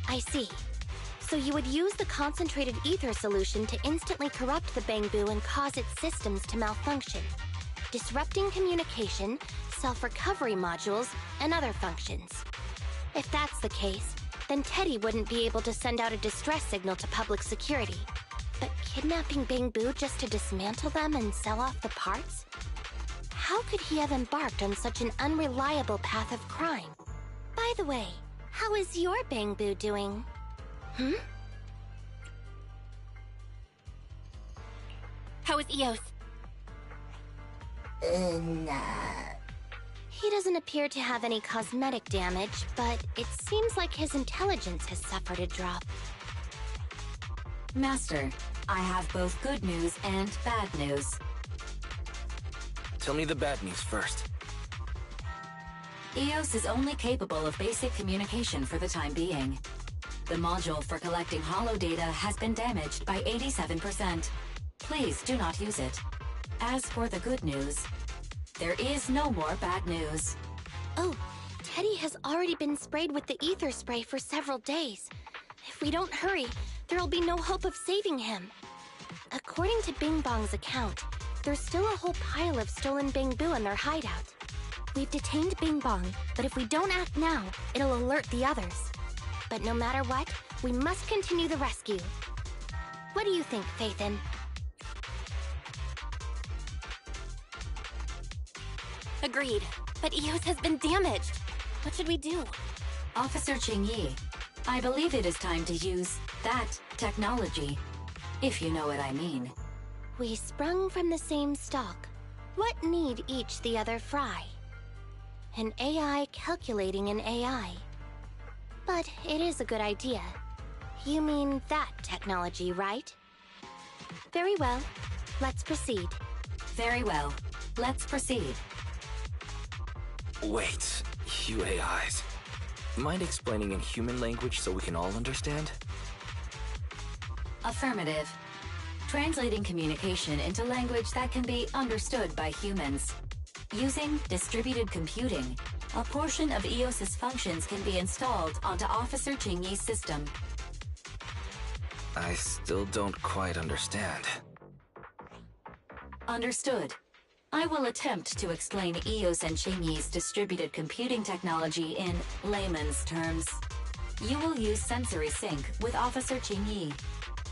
I see. So you would use the concentrated ether solution to instantly corrupt the bamboo and cause its systems to malfunction, disrupting communication, self-recovery modules, and other functions. If that's the case, then Teddy wouldn't be able to send out a distress signal to public security. But kidnapping bamboo just to dismantle them and sell off the parts? How could he have embarked on such an unreliable path of crime? By the way, how is your bamboo doing? How is Eos? He doesn't appear to have any cosmetic damage, but it seems like his intelligence has suffered a drop. Master, I have both good news and bad news. Tell me the bad news first. Eos is only capable of basic communication for the time being. The module for collecting holo data has been damaged by 87%. Please do not use it. As for the good news, there is no more bad news. Oh, Teddy has already been sprayed with the ether spray for several days. If we don't hurry, there'll be no hope of saving him. According to Bing Bong's account, there's still a whole pile of stolen bamboo in their hideout. We've detained Bing Bong, but if we don't act now, it'll alert the others. But no matter what, we must continue the rescue. What do you think, Faithin? Agreed. But Eos has been damaged. What should we do? Officer Qingyi, I believe it is time to use that technology, if you know what I mean. We sprung from the same stock. What need each the other fry? An AI calculating an AI. But it is a good idea. You mean that technology, right? Very well. Let's proceed. Very well. Let's proceed. Wait, you AIs. Mind explaining in human language so we can all understand? Affirmative. Translating communication into language that can be understood by humans. Using distributed computing, a portion of EOS's functions can be installed onto Officer Chingyi's system. I still don't quite understand. Understood. I will attempt to explain EOS and Chingyi's distributed computing technology in layman's terms. You will use sensory sync with Officer Chingyi.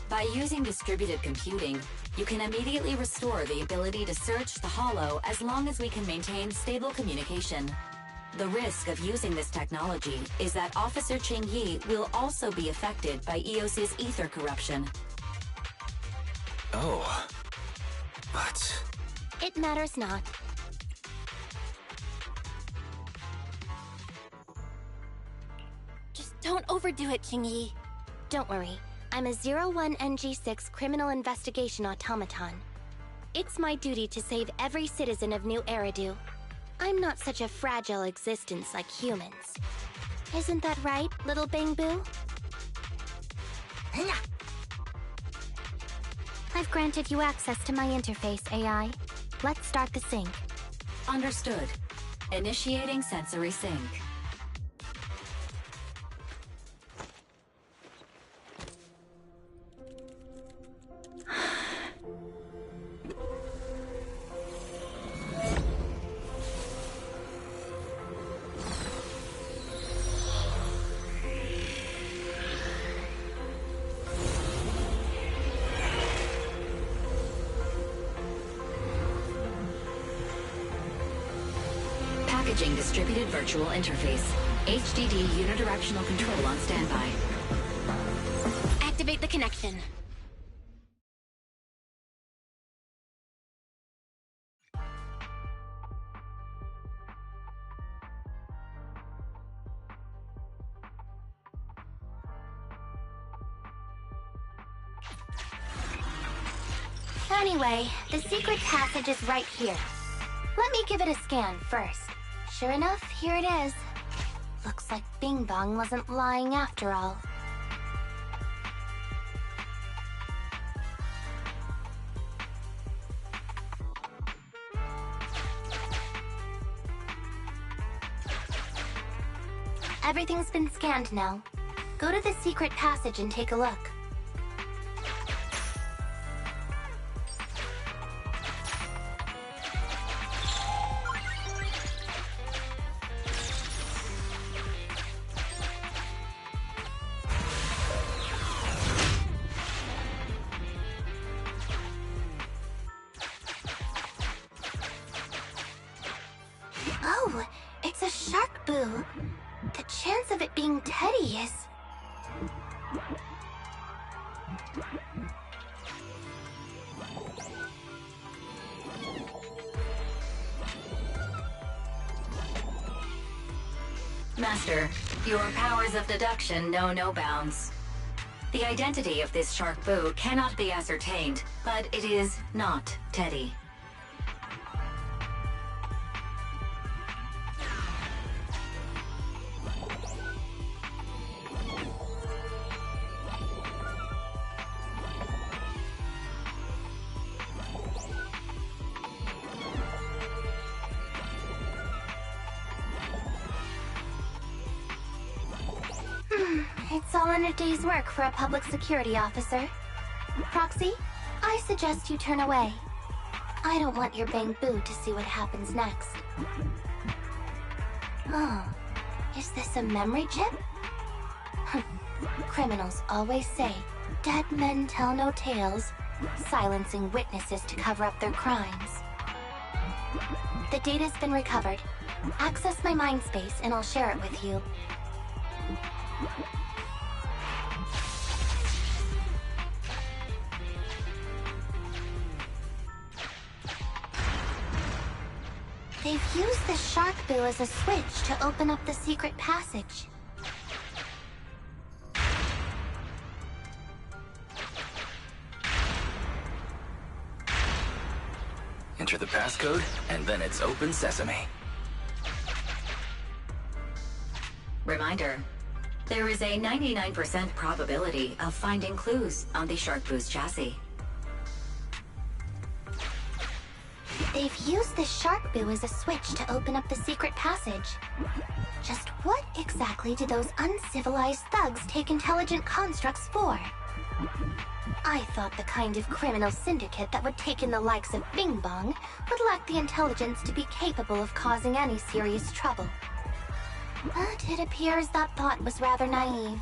By using distributed computing, you can immediately restore the ability to search the Hollow as long as we can maintain stable communication. The risk of using this technology is that Officer Chingyi will also be affected by EOS's ether corruption. Oh. But... It matters not. Just don't overdo it, Chingyi. Don't worry. I'm a 01NG6 criminal investigation automaton. It's my duty to save every citizen of New Eridu. I'm not such a fragile existence like humans. Isn't that right, little Bangboo? I've granted you access to my interface, AI. Let's start the sync. Understood. Initiating sensory sync. Packaging distributed virtual interface. HDD unidirectional control on standby. Activate the connection. Anyway, the secret passage is right here. Let me give it a scan first. Sure enough, here it is. Looks like Bing Bong wasn't lying after all. Everything's been scanned now. Go to the secret passage and take a look. Oh, it's a shark boo. The chance of it being Teddy is... Master, your powers of deduction know no bounds. The identity of this shark boo cannot be ascertained, but it is not Teddy. It's all in a day's work for a public security officer. Proxy, I suggest you turn away. I don't want your Bangboo to see what happens next. Oh, is this a memory chip? Criminals always say, dead men tell no tales, silencing witnesses to cover up their crimes. The data's been recovered. Access my mind space and I'll share it with you. They've used the shark boo as a switch to open up the secret passage. Enter the passcode, and then it's open sesame. Reminder, there is a 99% probability of finding clues on the Shark Boo's chassis. They've used the shark boo as a switch to open up the secret passage. Just what exactly do those uncivilized thugs take intelligent constructs for? I thought the kind of criminal syndicate that would take in the likes of Bing Bong would lack the intelligence to be capable of causing any serious trouble. But it appears that thought was rather naive.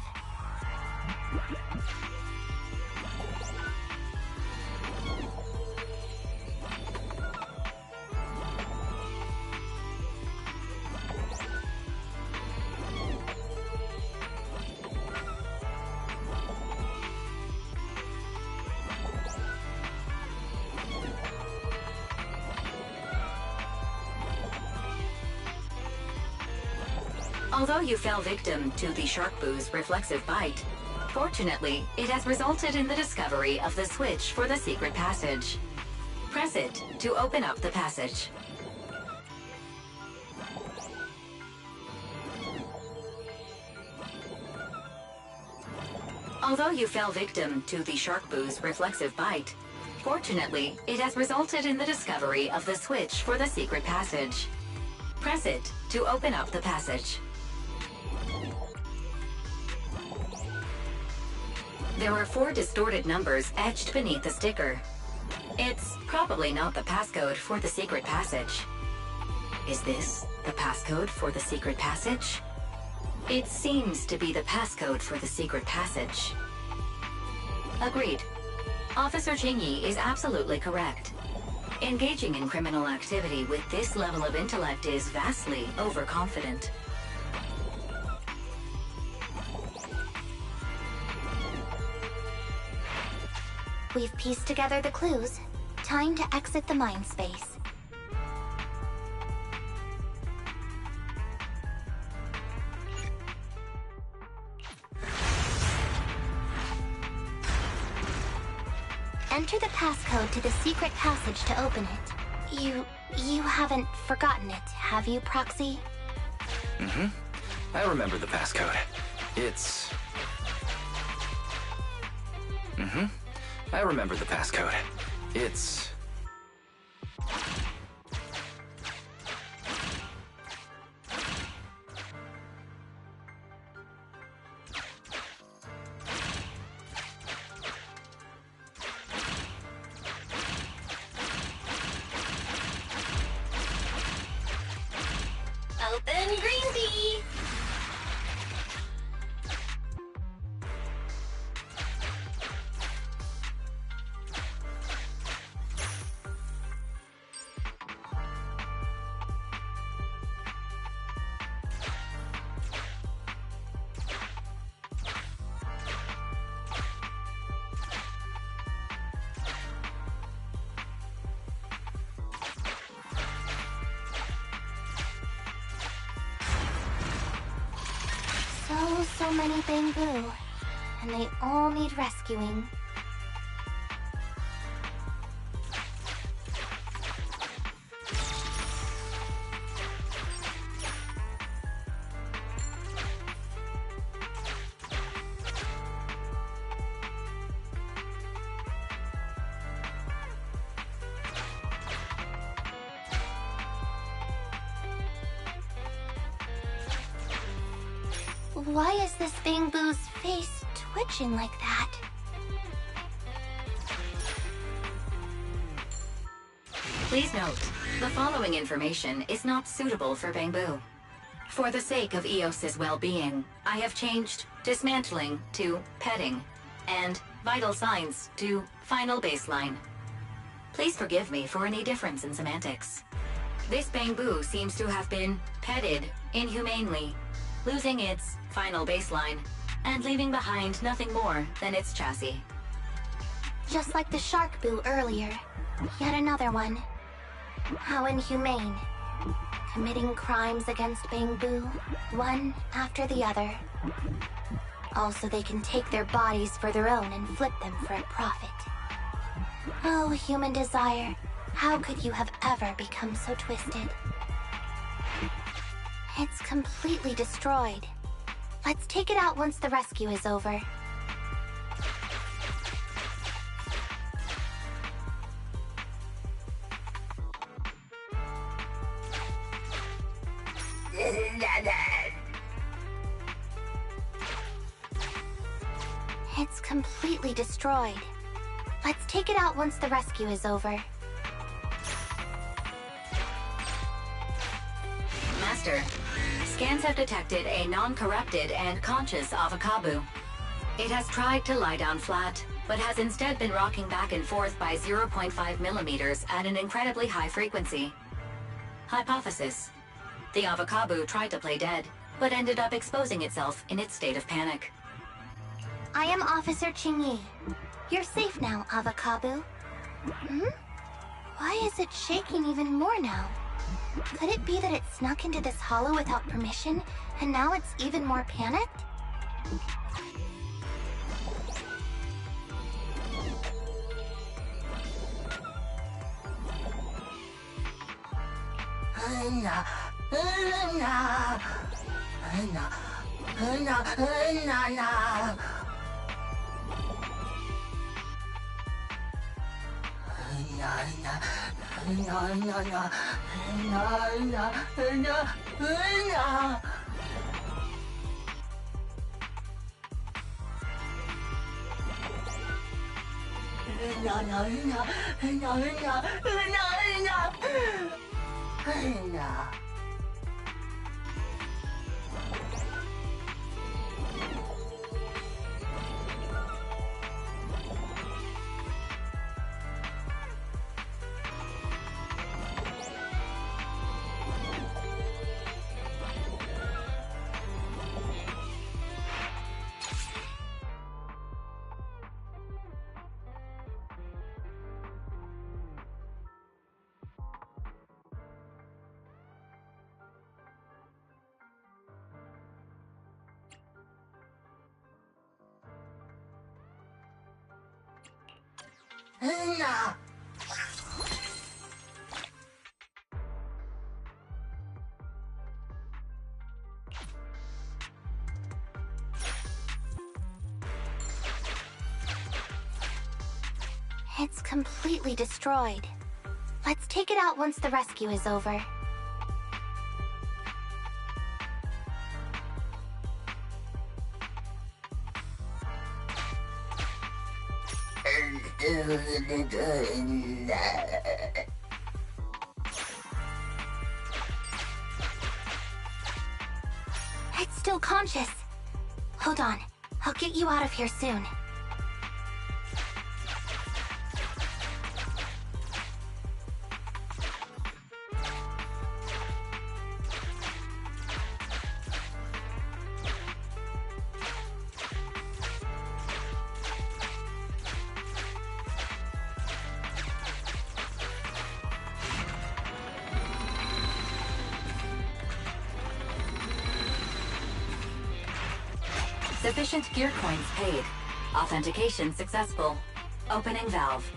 Although you fell victim to the Shark Boo's reflexive bite, fortunately, it has resulted in the discovery of the switch for the secret passage. Press it to open up the passage. Although you fell victim to the Shark Boo's reflexive bite, fortunately, it has resulted in the discovery of the switch for the secret passage. Press it to open up the passage. There are 4 distorted numbers etched beneath the sticker. It's probably not the passcode for the secret passage. Is this the passcode for the secret passage? It seems to be the passcode for the secret passage. Agreed. Officer Jingyi is absolutely correct. Engaging in criminal activity with this level of intellect is vastly overconfident. We've pieced together the clues. Time to exit the mind space. Enter the passcode to the secret passage to open it. You haven't forgotten it, have you, Proxy? Mm-hmm. I remember the passcode. It's... Mm-hmm. I remember the passcode. It's... Open green tea! So many Bamboo, and they all need rescuing. Why is this Bamboo's face twitching like that? Please note, the following information is not suitable for Bamboo. For the sake of Eos's well-being, I have changed dismantling to petting, and vital signs to final baseline. Please forgive me for any difference in semantics. This Bamboo seems to have been petted inhumanely, losing its final baseline, and leaving behind nothing more than its chassis. Just like the shark boo earlier. Yet another one. How inhumane. committing crimes against Bangbu, one after the other. Also, they can take their bodies for their own and flip them for a profit. Oh, human desire, how could you have ever become so twisted? It's completely destroyed. Let's take it out once the rescue is over. It's completely destroyed. Let's take it out once the rescue is over. Master, scans have detected a non-corrupted and conscious Avakabu. It has tried to lie down flat, but has instead been rocking back and forth by 0.5 millimeters at an incredibly high frequency. Hypothesis: the Avakabu tried to play dead, but ended up exposing itself in its state of panic. I am Officer Qingyi. You're safe now, Avakabu. Why is it shaking even more now? Could it be that it snuck into this hollow without permission, and now it's even more panicked? It's completely destroyed. Let's take it out once the rescue is over. It's still conscious. Hold on. I'll get you out of here soon. Sufficient gear coins paid. Authentication successful. Opening valve.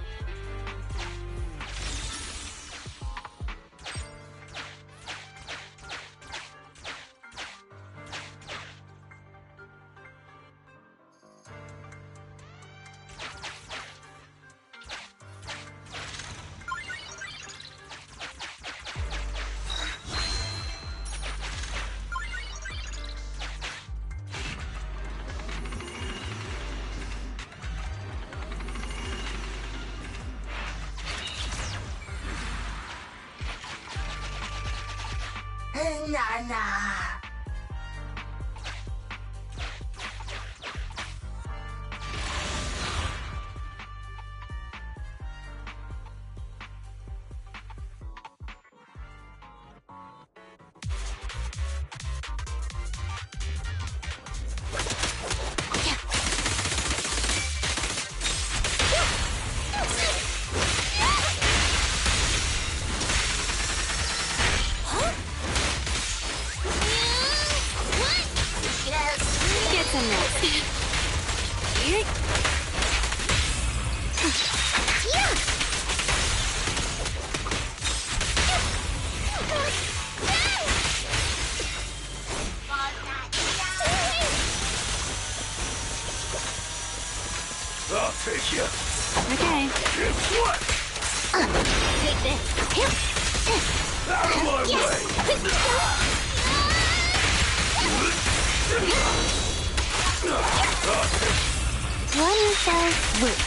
Okay. What? Take this. Out of my way! One fell swoop.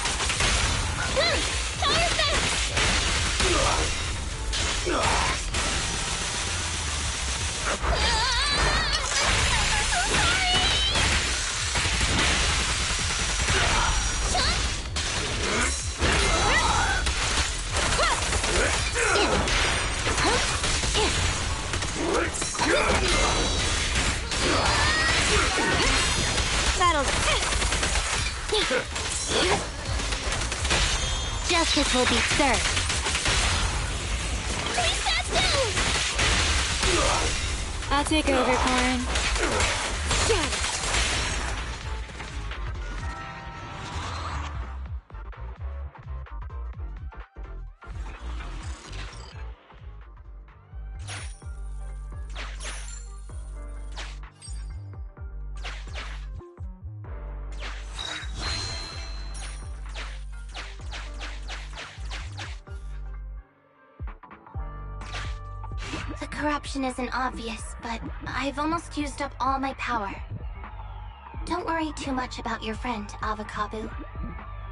That'll... Justice will be served. I'll take over, Corrin. The corruption isn't obvious, but I've almost used up all my power. Don't worry too much about your friend, Avakabu.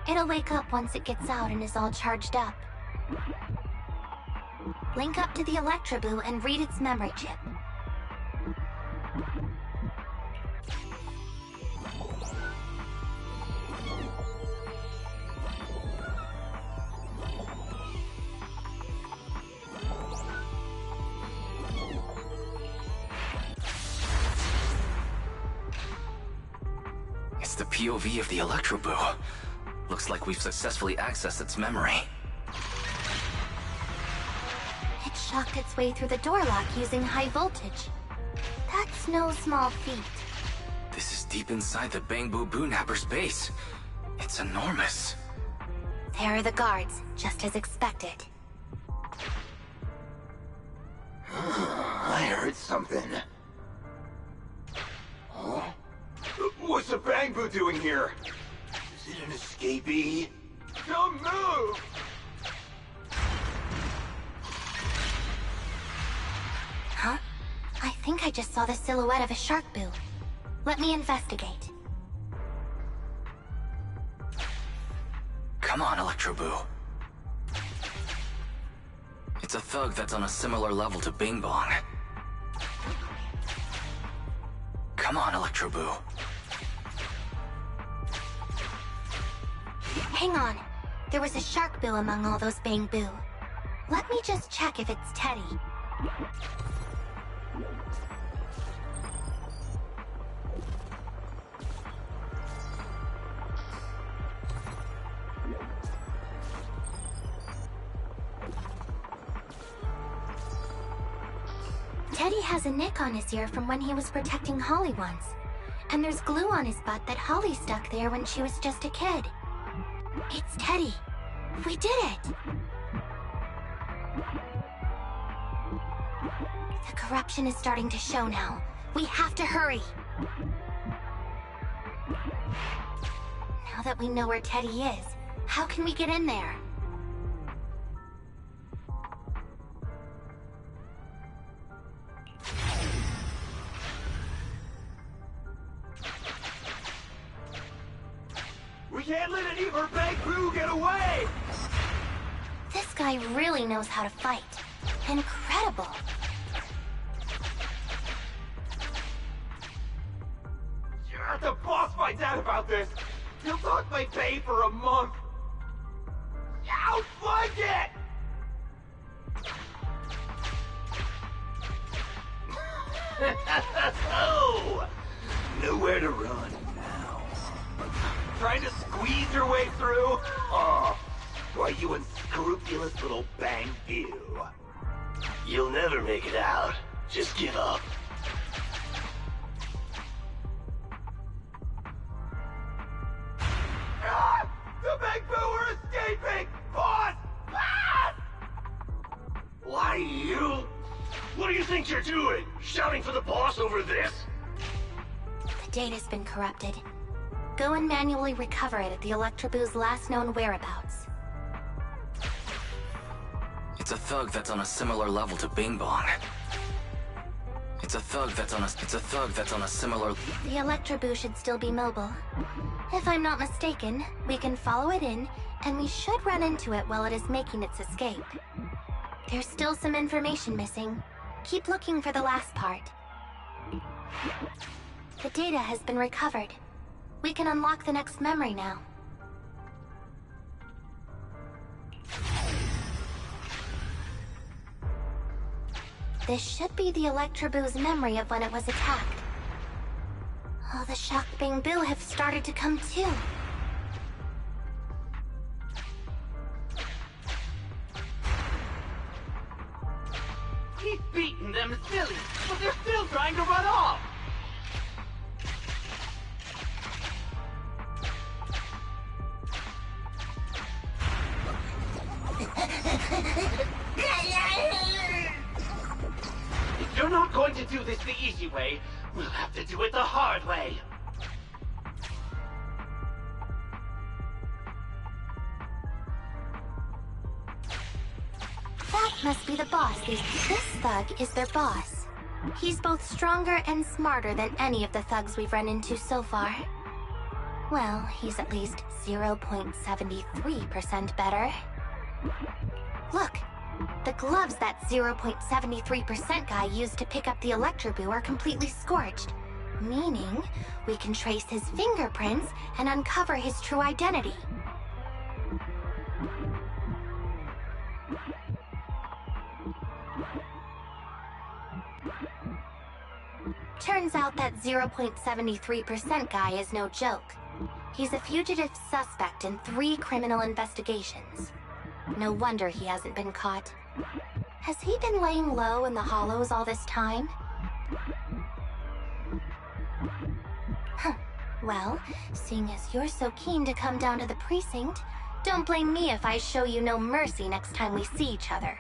It'll wake up once it gets out and is all charged up. Link up to the Electroboo and read its memory chip. It's the POV of the Electroboo. Looks like we've successfully accessed its memory. It shocked its way through the door lock using high voltage. That's no small feat. This is deep inside the Bangboo Boonapper's base. It's enormous. There are the guards, just as expected. I heard something. Huh? What's the Bangboo doing here? Is it an escapee? Don't move! Huh? I think I just saw the silhouette of a shark boo. Let me investigate. Come on, Electroboo. It's a thug that's on a similar level to Bing Bong. Come on, Electroboo. Hang on. There was a shark boo among all those Bangboo. Let me just check if it's Teddy. Teddy has a nick on his ear from when he was protecting Holly once. And there's glue on his butt that Holly stuck there when she was just a kid. It's Teddy. We did it! The corruption is starting to show now. We have to hurry. Now that we know where Teddy is, how can we get in there? We can't let any of our Bangboo get away! This guy really knows how to fight. Incredible. If the boss finds out about this, he'll talk my pay for a month. Outflank it! Oh, nowhere to run now. Trying to squeeze your way through? Oh, why, you unscrupulous little Bangboo. You'll never make it out. Just give up. Ah! The Bangboo are escaping! Boss! Ah! Why, you? What do you think you're doing? Shouting for the boss over this? The data's been corrupted. go and manually recover it at the Electroboo's last known whereabouts. It's a thug that's on a similar level to Bing Bong. It's a thug that's on a similar... The Electroboo should still be mobile. If I'm not mistaken, we can follow it in, and we should run into it while it is making its escape. There's still some information missing. Keep looking for the last part. The data has been recovered. We can unlock the next memory now. This should be the Electroboo's memory of when it was attacked. Oh, the shocked Bangboo have started to come too. He's beaten them silly, but they're still trying to run off! If you're not going to do this the easy way, we'll have to do it the hard way. That must be the boss. This thug is their boss. He's both stronger and smarter than any of the thugs we've run into so far. Well, he's at least 0.73% better. Look, the gloves that 0.73% guy used to pick up the Electroboo are completely scorched, meaning we can trace his fingerprints and uncover his true identity. Turns out that 0.73% guy is no joke. He's a fugitive suspect in 3 criminal investigations. No wonder he hasn't been caught. Has he been laying low in the hollows all this time? Huh. Well, seeing as you're so keen to come down to the precinct, don't blame me if I show you no mercy next time we see each other.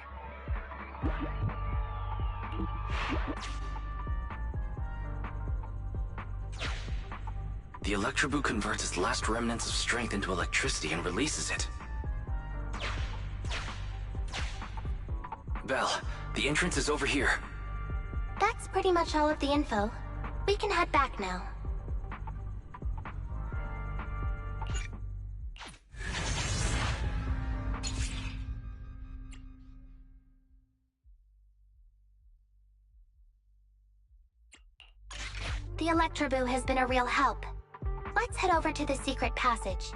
The Electroboo converts its last remnants of strength into electricity and releases it. Belle, the entrance is over here. That's pretty much all of the info. We can head back now. The Electroboo has been a real help. Let's head over to the secret passage.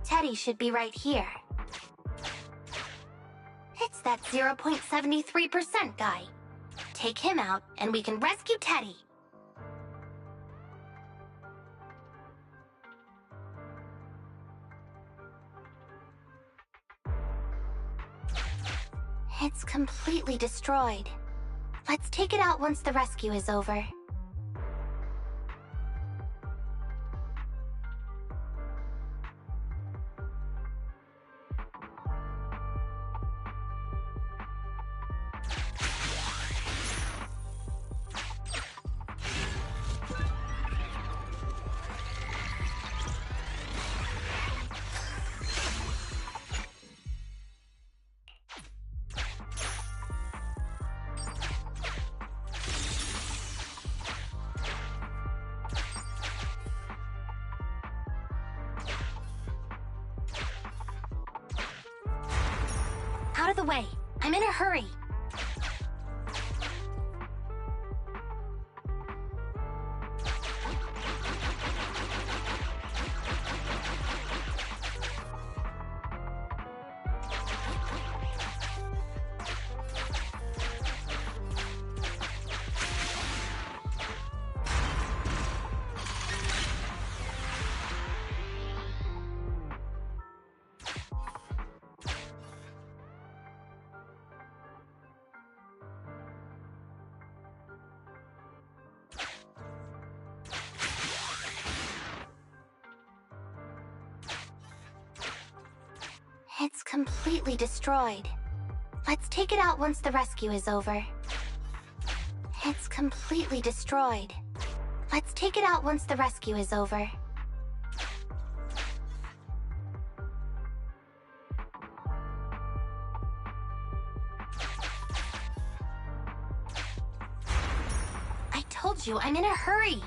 Teddy should be right here. It's that 0.73% guy. Take him out, and we can rescue Teddy. It's completely destroyed. Let's take it out once the rescue is over. Out of the way. I'm in a hurry. completely destroyed. Let's take it out once the rescue is over. It's completely destroyed. Let's take it out once the rescue is over. I told you, I'm in a hurry.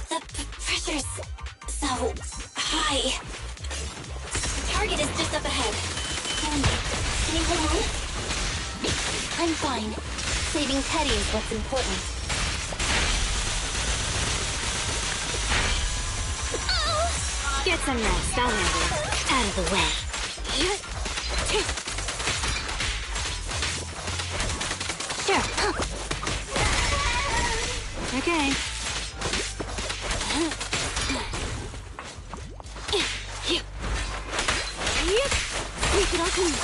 The pressure's so high. The target is just up ahead. Can you hold on? I'm fine. Saving Teddy is what's important. Get some rest, I'll handle it. Out of the way. Sure. Okay. Sneak it all clean.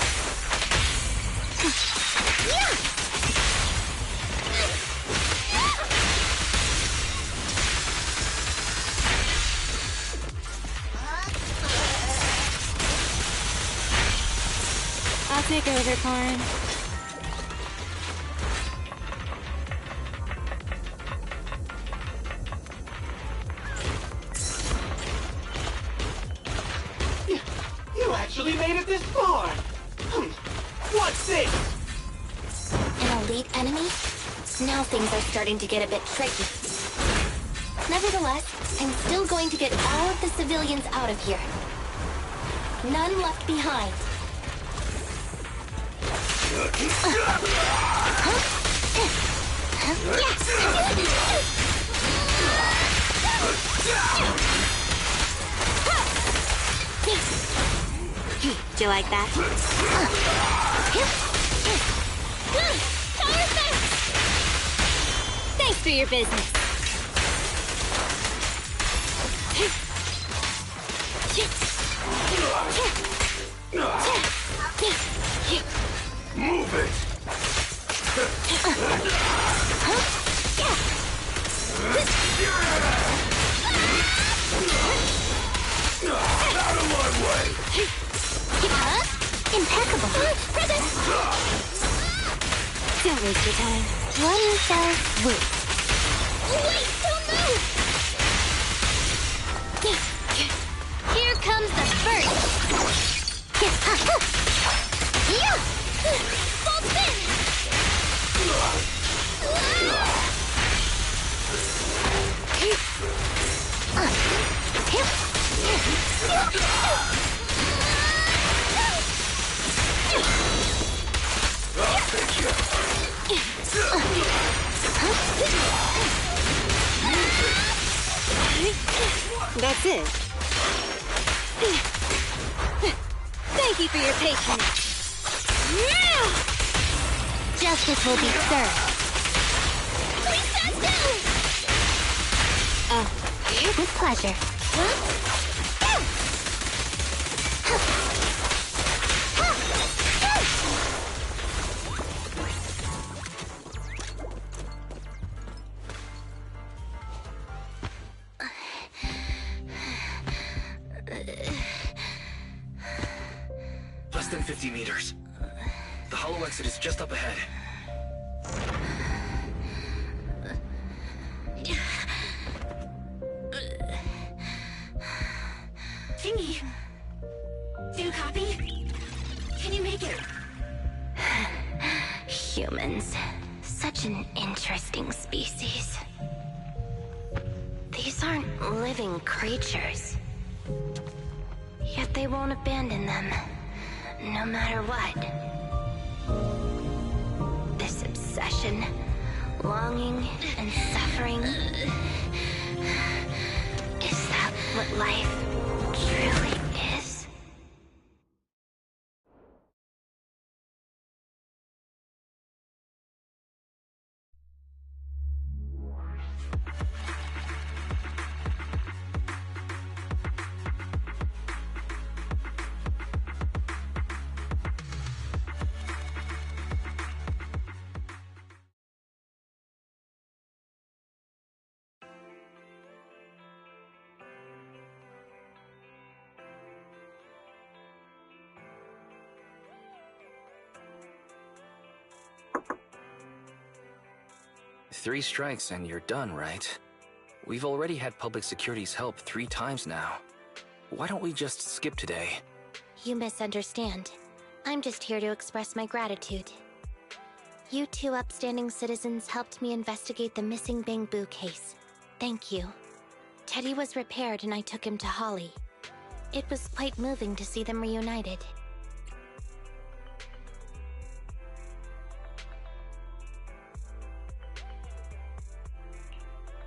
I'll take over, Corn. You actually made it this far! What's this? An elite enemy? Now things are starting to get a bit tricky. Nevertheless, I'm still going to get all of the civilians out of here. None left behind. Do you like that? Thanks for your business. Move it! Out of my way! Impeccable. Don't waste your time. One fell swoop. Wait, don't move! Here comes the first. Yeah. Full spin! That's it. Thank you for your patience. Justice will be served. With pleasure. Less than 50 meters. The hollow exit is just up ahead. Tingy, do you copy? Can you make it? Humans. Such an interesting species. These aren't living creatures. Yet they won't abandon them, no matter what. This obsession, longing, and suffering. Is that what life truly is? 3 strikes and you're done, right? We've already had public security's help 3 times now. Why don't we just skip today? You misunderstand. I'm just here to express my gratitude. You 2 upstanding citizens helped me investigate the missing Bangbu case. Thank you. Teddy was repaired and I took him to Holly. It was quite moving to see them reunited.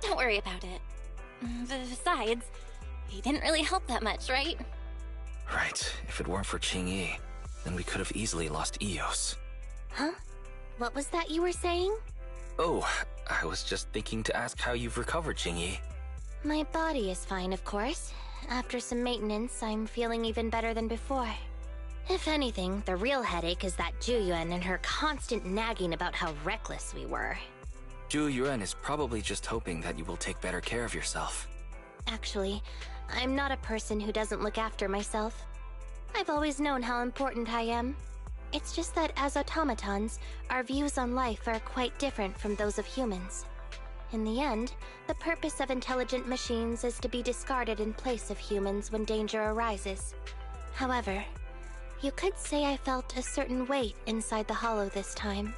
Don't worry about it. Besides, he didn't really help that much, right? Right. If it weren't for Qingyi, then we could have easily lost Eos. Huh? What was that you were saying? Oh, I was just thinking to ask how you've recovered, Qingyi. My body is fine, of course. After some maintenance, I'm feeling even better than before. If anything, the real headache is that Juyuan and her constant nagging about how reckless we were. Zhu Yuan is probably just hoping that you will take better care of yourself. Actually, I'm not a person who doesn't look after myself. I've always known how important I am. It's just that as automatons, our views on life are quite different from those of humans. In the end, the purpose of intelligent machines is to be discarded in place of humans when danger arises. However, you could say I felt a certain weight inside the hollow this time.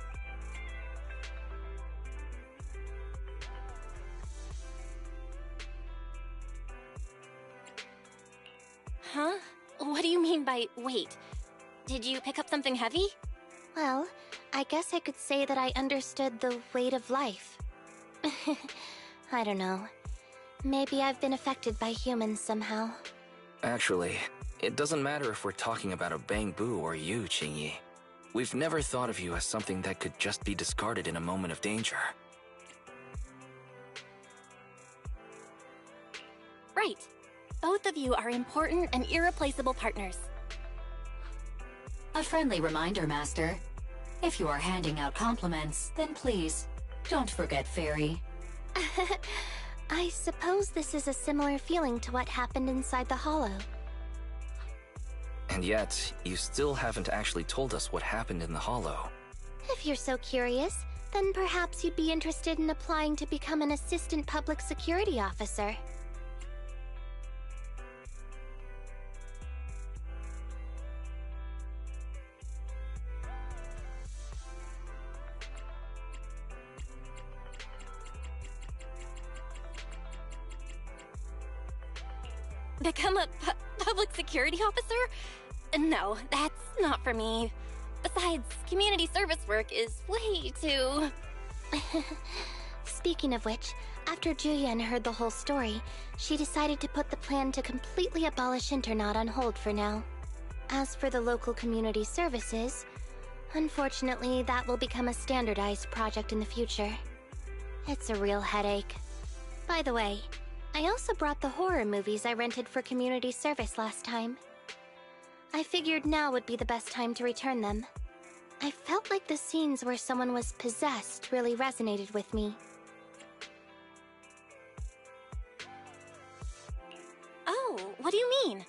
Huh? What do you mean by weight? Did you pick up something heavy? Well, I guess I could say that I understood the weight of life. I don't know. Maybe I've been affected by humans somehow. Actually, it doesn't matter if we're talking about a Bangbu or you, Qingyi. We've never thought of you as something that could just be discarded in a moment of danger. Right. Both of you are important and irreplaceable partners. A friendly reminder, Master. If you are handing out compliments, then please, don't forget Fairy. I suppose this is a similar feeling to what happened inside the hollow. And yet, you still haven't actually told us what happened in the hollow. If you're so curious, then perhaps you'd be interested in applying to become an assistant public security officer. Become a public security officer? No, that's not for me. Besides, community service work is way too... Speaking of which, after Julian heard the whole story, she decided to put the plan to completely abolish Internaut on hold for now. As for the local community services, unfortunately that will become a standardized project in the future. It's a real headache. By the way, I also brought the horror movies I rented for community service last time. I figured now would be the best time to return them. I felt like the scenes where someone was possessed really resonated with me. Oh, what do you mean?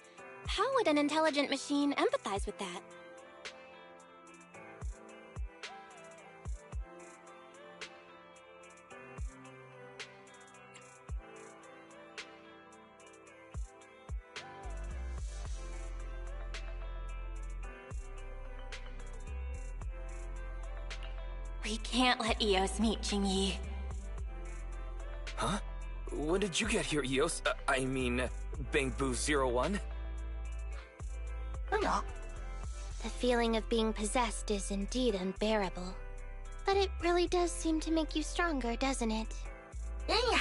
How would an intelligent machine empathize with that? We can't let Eos meet Qingyi. Huh? When did you get here, Eos? I mean, Bangbu 01? The feeling of being possessed is indeed unbearable. But it really does seem to make you stronger, doesn't it? Yeah.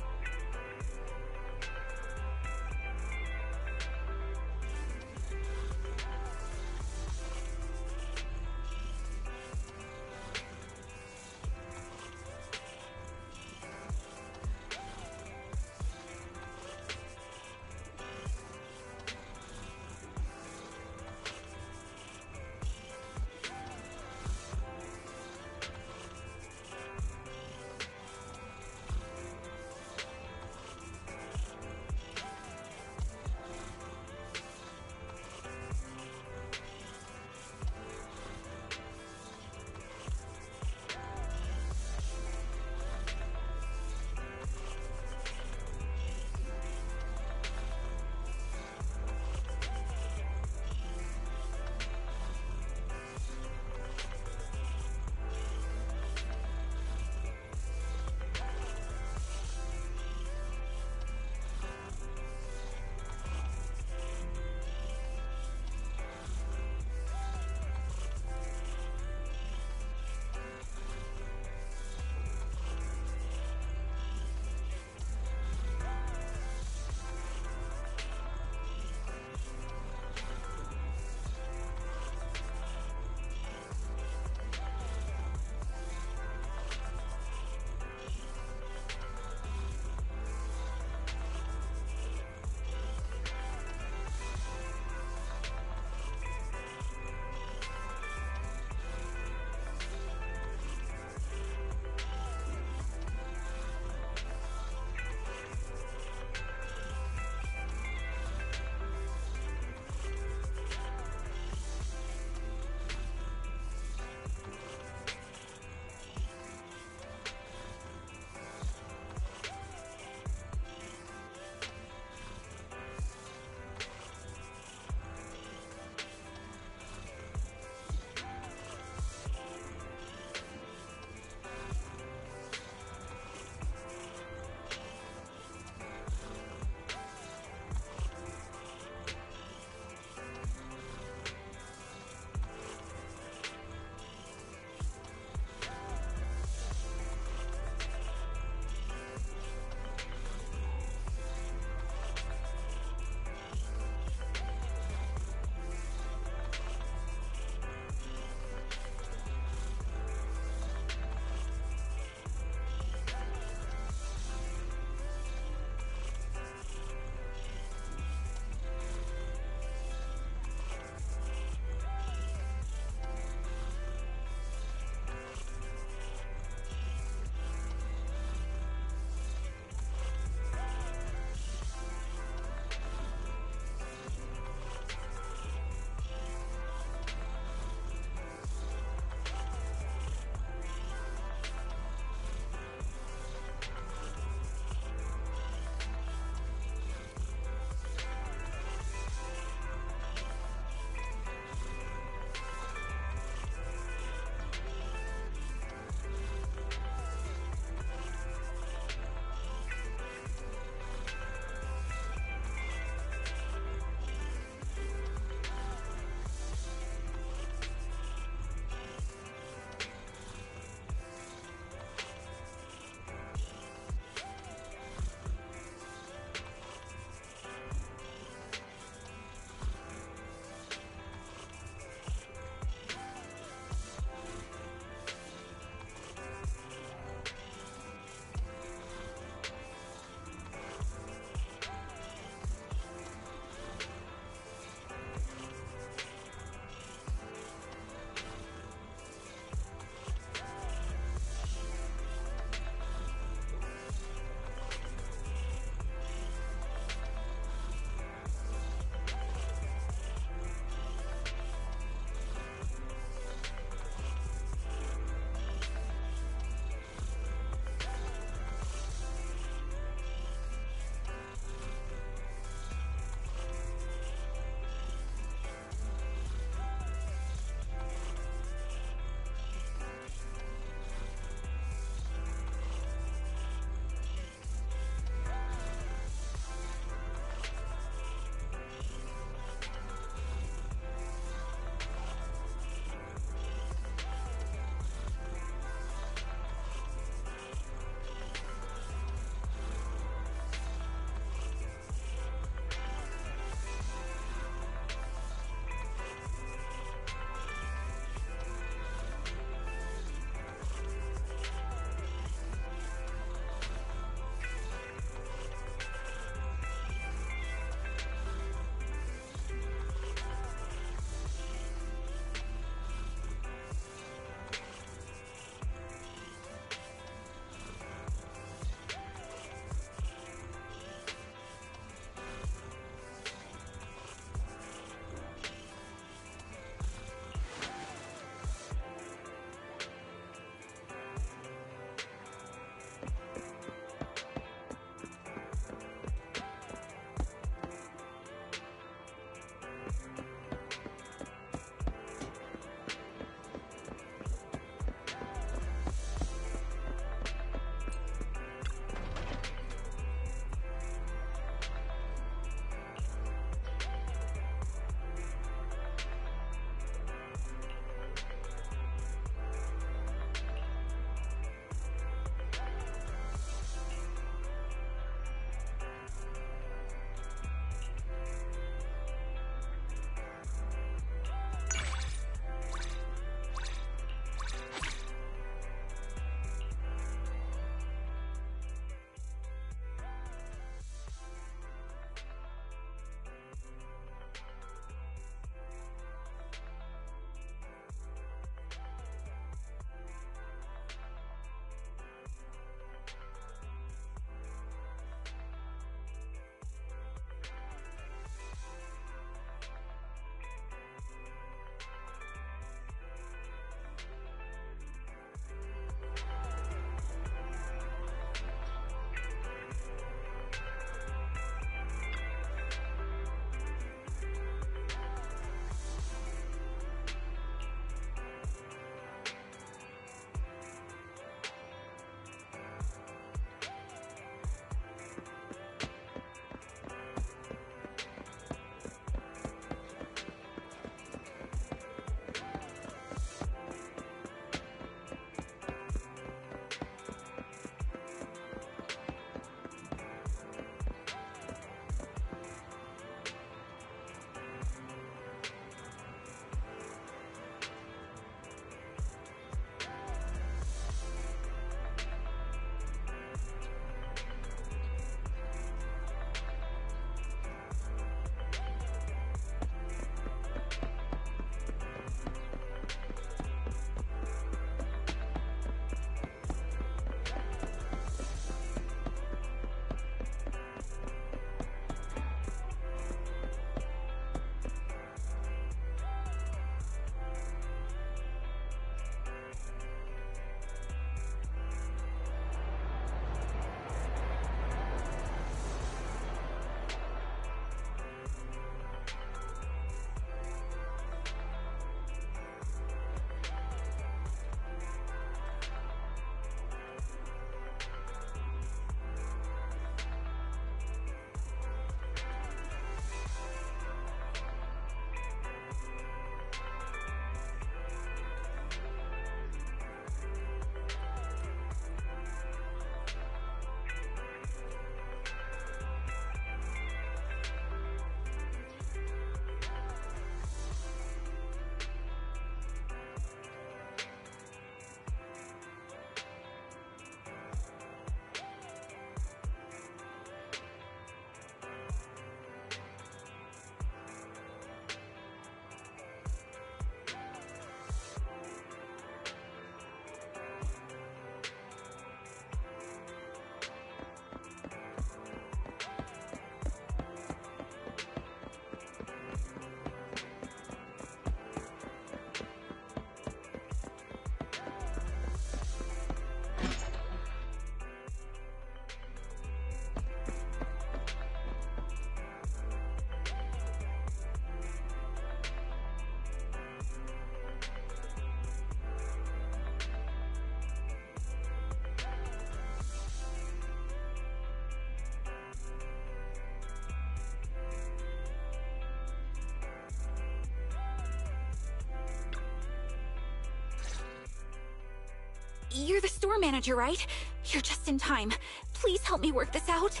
you're the store manager, right? You're just in time. Please help me work this out.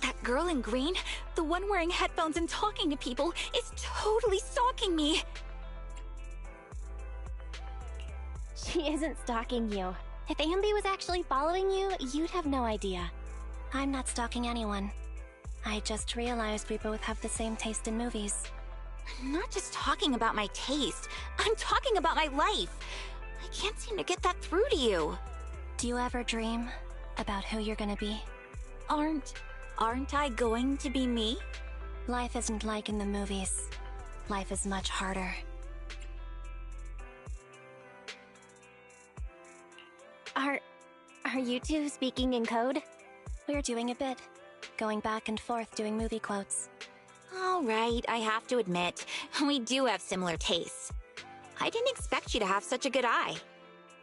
That girl in green, the one wearing headphones and talking to people, is totally stalking me. She isn't stalking you. If Ambi was actually following you, you'd have no idea. I'm not stalking anyone. I just realized we both have the same taste in movies. I'm not just talking about my taste. I'm talking about my life. I can't seem to get that through to you. Do you ever dream about who you're gonna be? Aren't I going to be me? Life isn't like in the movies. Life is much harder. Are you two speaking in code? We're doing a bit. Going back and forth doing movie quotes. All right, I have to admit, we do have similar tastes. I didn't expect you to have such a good eye.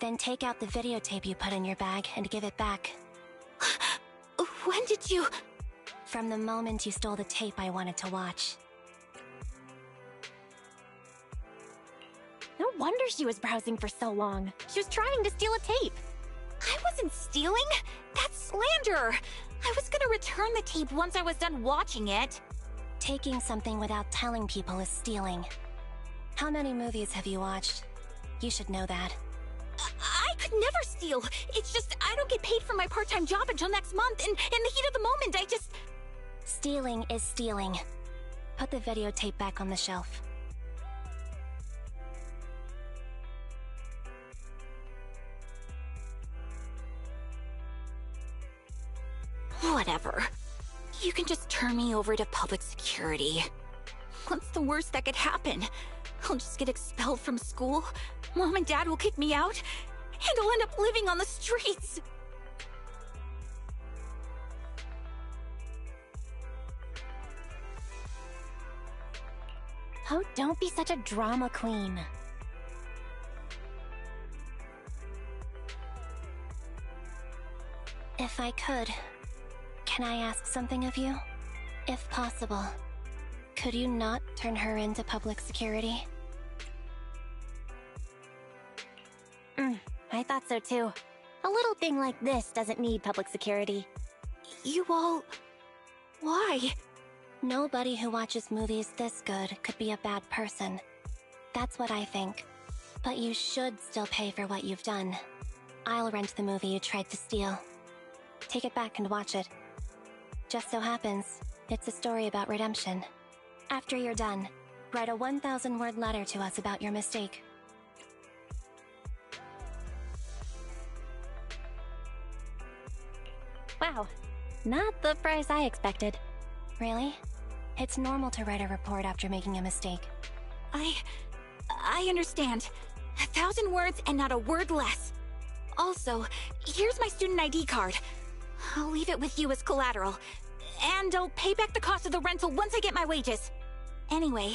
Then take out the videotape you put in your bag and give it back. When did you... From the moment you stole the tape I wanted to watch. No wonder she was browsing for so long. She was trying to steal a tape. I wasn't stealing. That's slander. I was gonna return the tape once I was done watching it. Taking something without telling people is stealing. How many movies have you watched? You should know that. I could never steal. It's just I don't get paid for my part-time job until next month, and in the heat of the moment, I just... Stealing is stealing. Put the videotape back on the shelf. Whatever. You can just turn me over to public security. What's the worst that could happen? I'll just get expelled from school, Mom and Dad will kick me out, and I'll end up living on the streets. Oh, don't be such a drama queen. If I could, can I ask something of you? If possible, could you not turn her into public security? I thought so too. A little thing like this doesn't need public security. You all... Why? Nobody who watches movies this good could be a bad person. That's what I think. But you should still pay for what you've done. I'll rent the movie you tried to steal. Take it back and watch it. Just so happens, it's a story about redemption. After you're done, write a 1,000-word letter to us about your mistake. Wow, not the price I expected. Really? It's normal to write a report after making a mistake. I understand. 1,000 words and not a word less. Also, here's my student ID card. I'll leave it with you as collateral. And I'll pay back the cost of the rental once I get my wages. Anyway,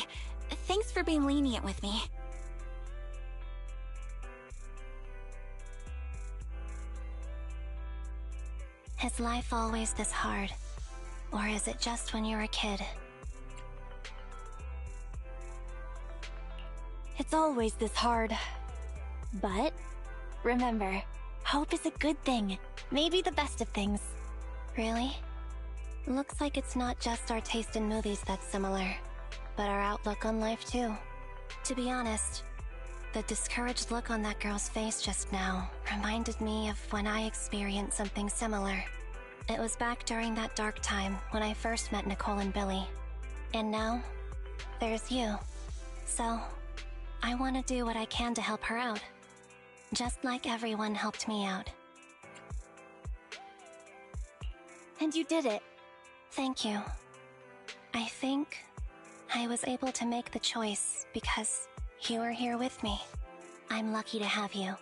thanks for being lenient with me. Is life always this hard? Or is it just when you're a kid? It's always this hard. But remember, hope is a good thing. Maybe the best of things. Really? Looks like it's not just our taste in movies that's similar, but our outlook on life too. To be honest, the discouraged look on that girl's face just now reminded me of when I experienced something similar. It was back during that dark time when I first met Nicole and Billy. And now, there's you. So, I want to do what I can to help her out. Just like everyone helped me out. And you did it. Thank you. I think I was able to make the choice because you were here with me. I'm lucky to have you.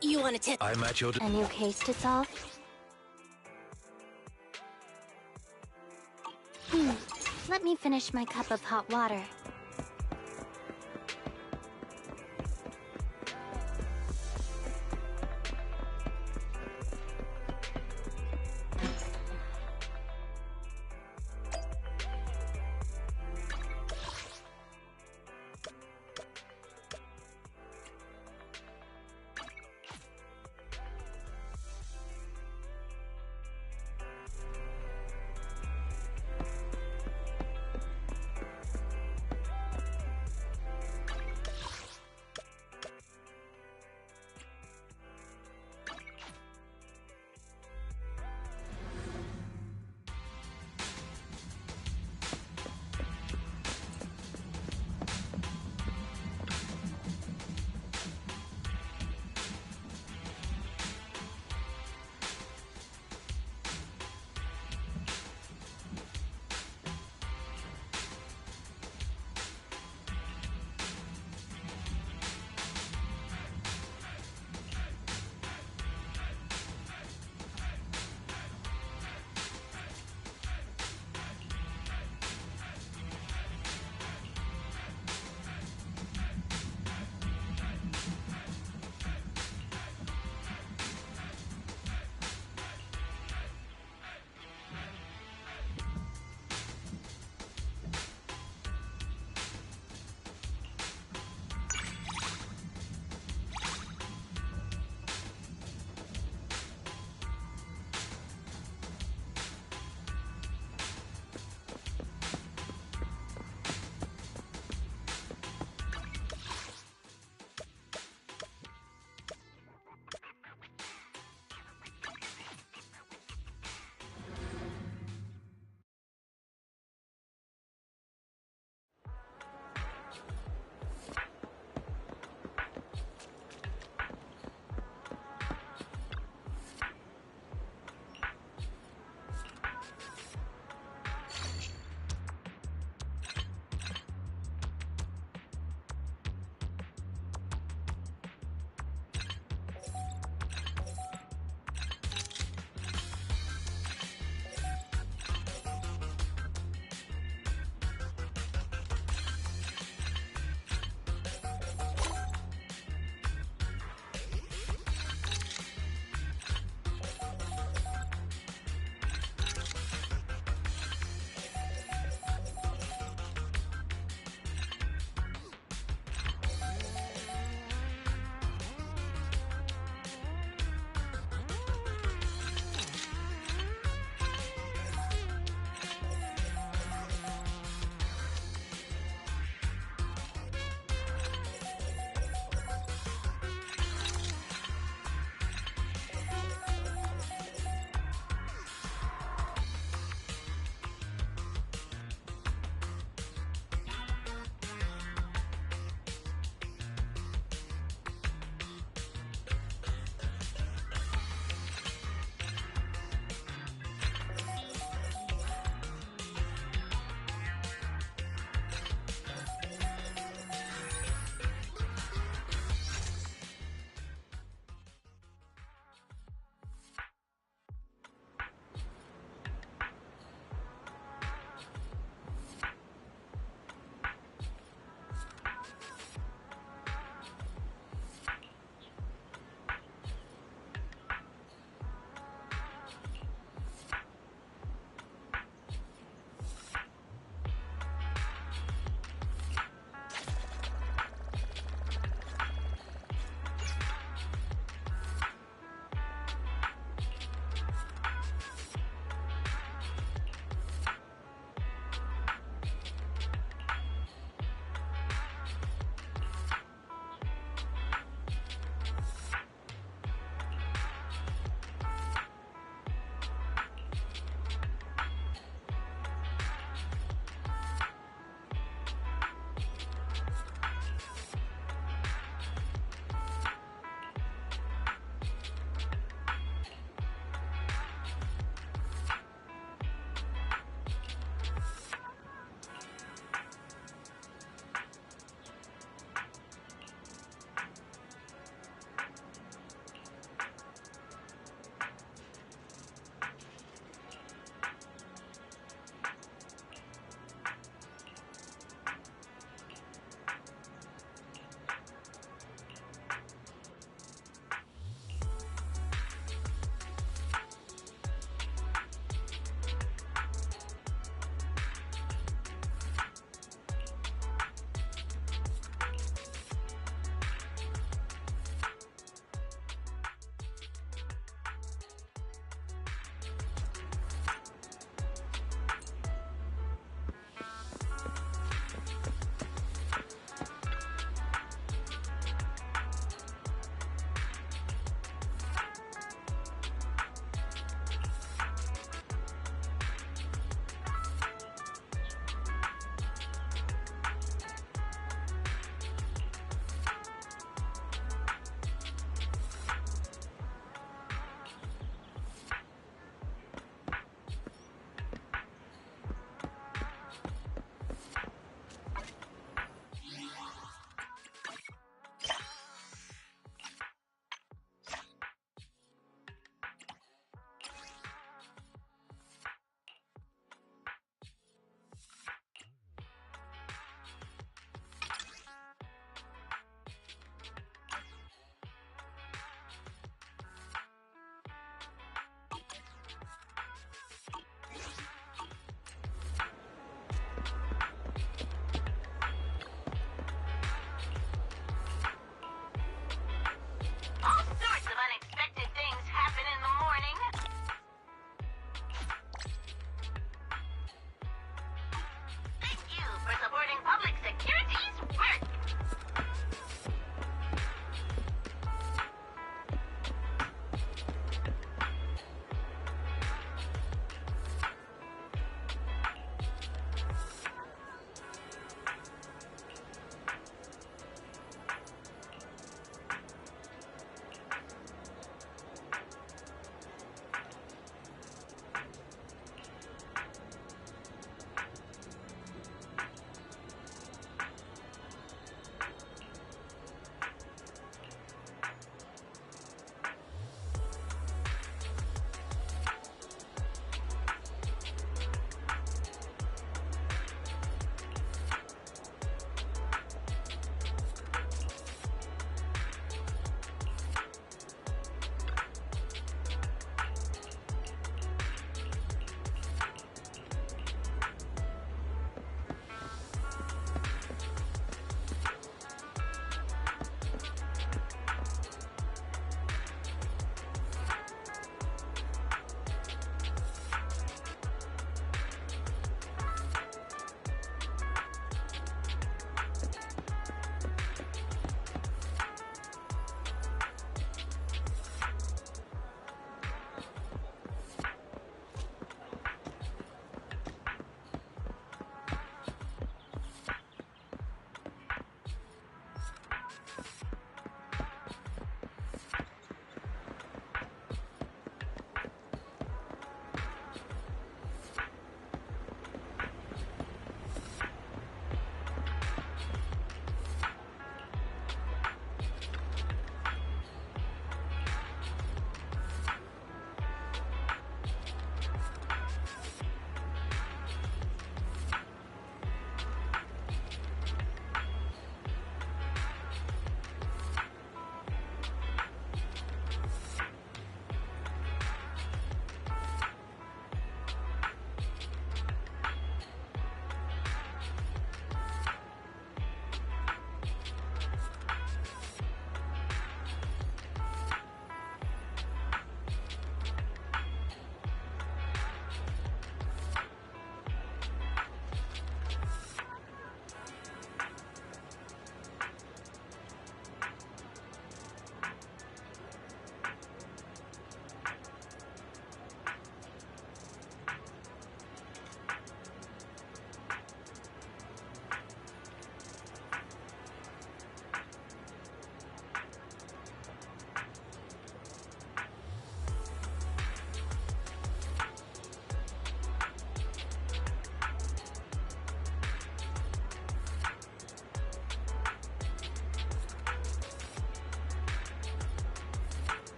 You want to tip? I'm at your... A new case to solve? Let me finish my cup of hot water.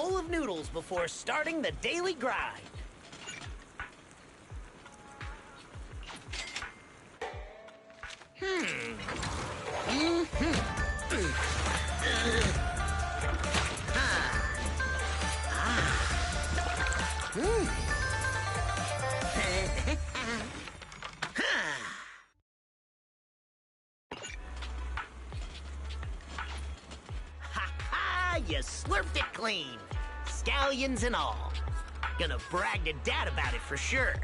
bowl of noodles before starting the daily grind. Ha-ha! You slurped it clean. Scallions and all. Gonna brag to Dad about it for sure.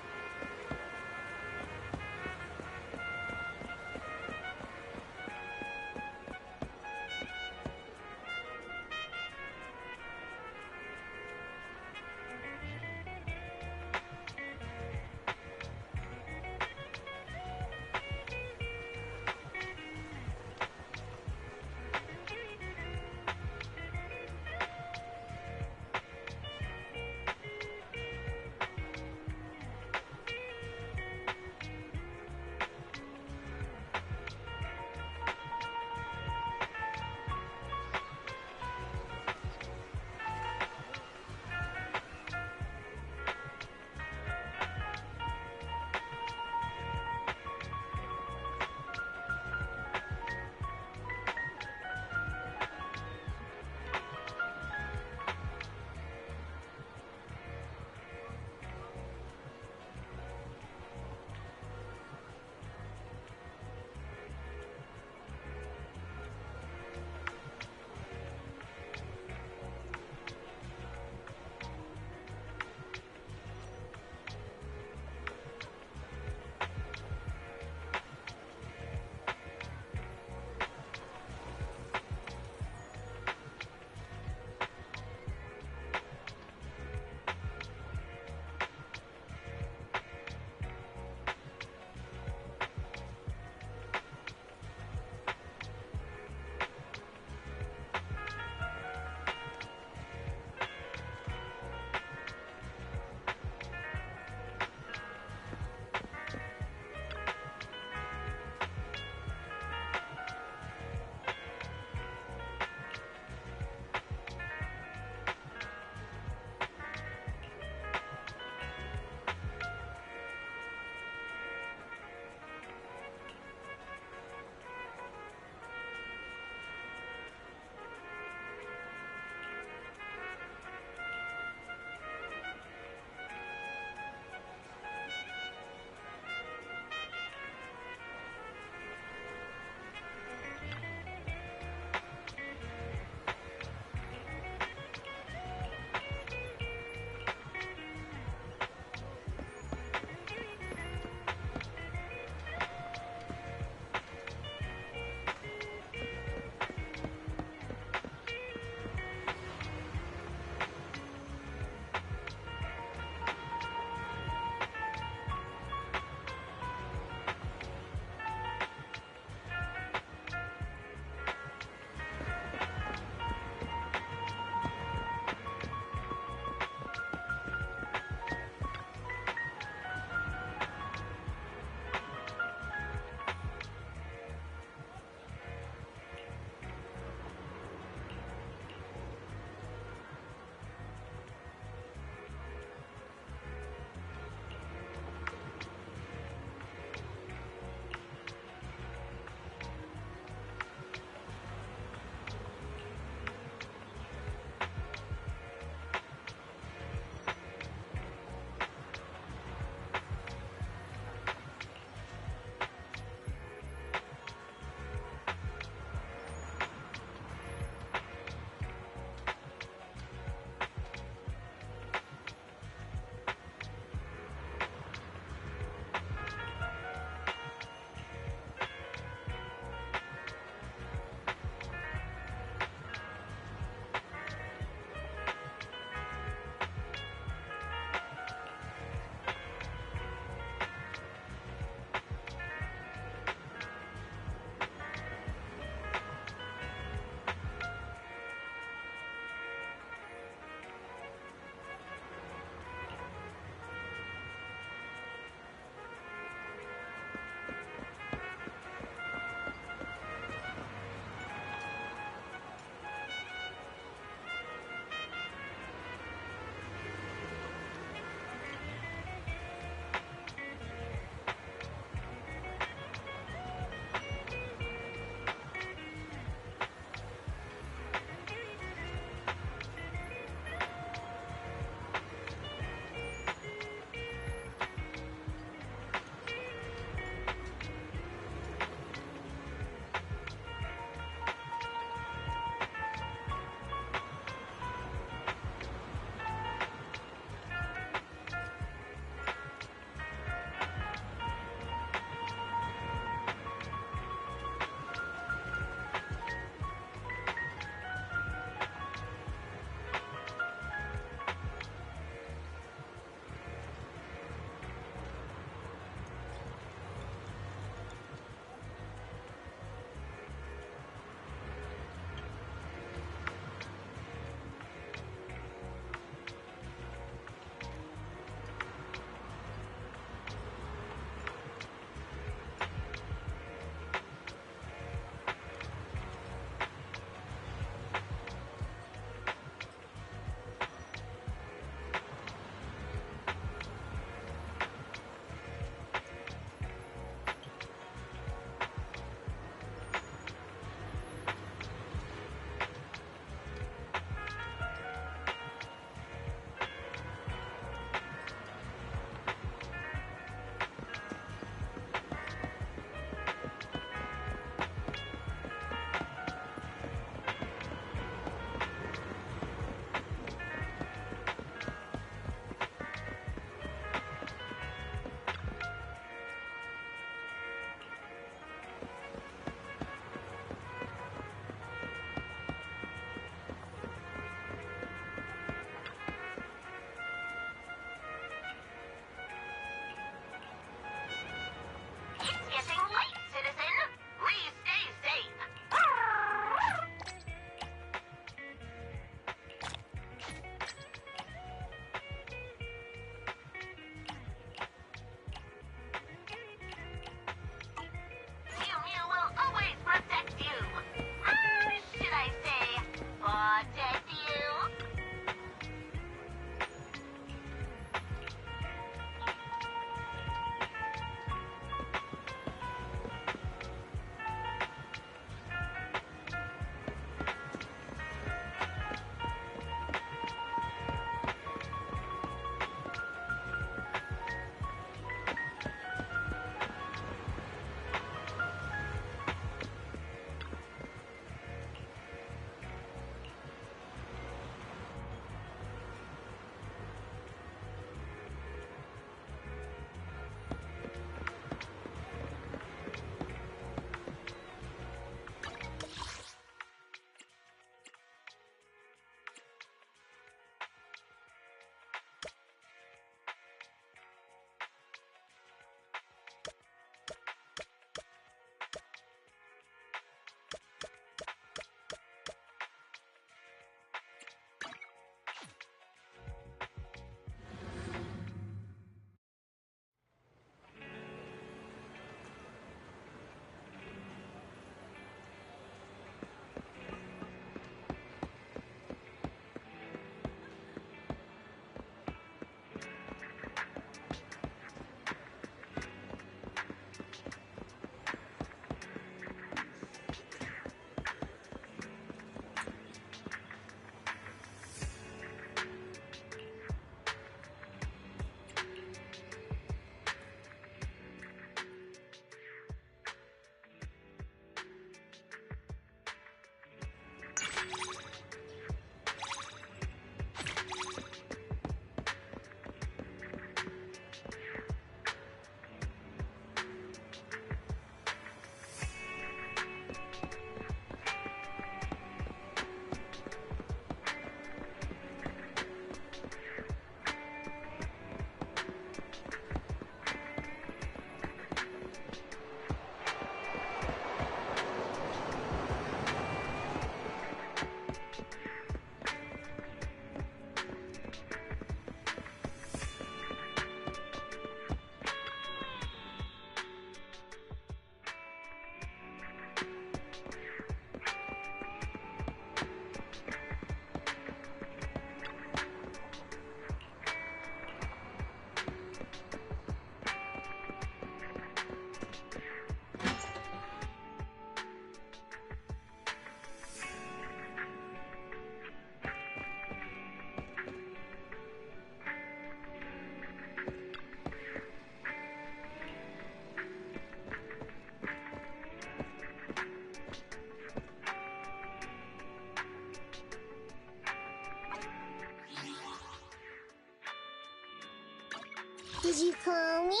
Did you call me?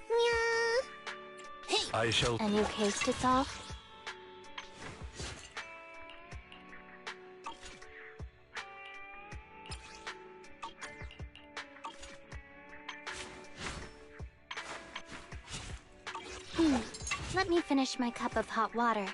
Meow. Hey! I shall... A new case to solve? Let me finish my cup of hot water.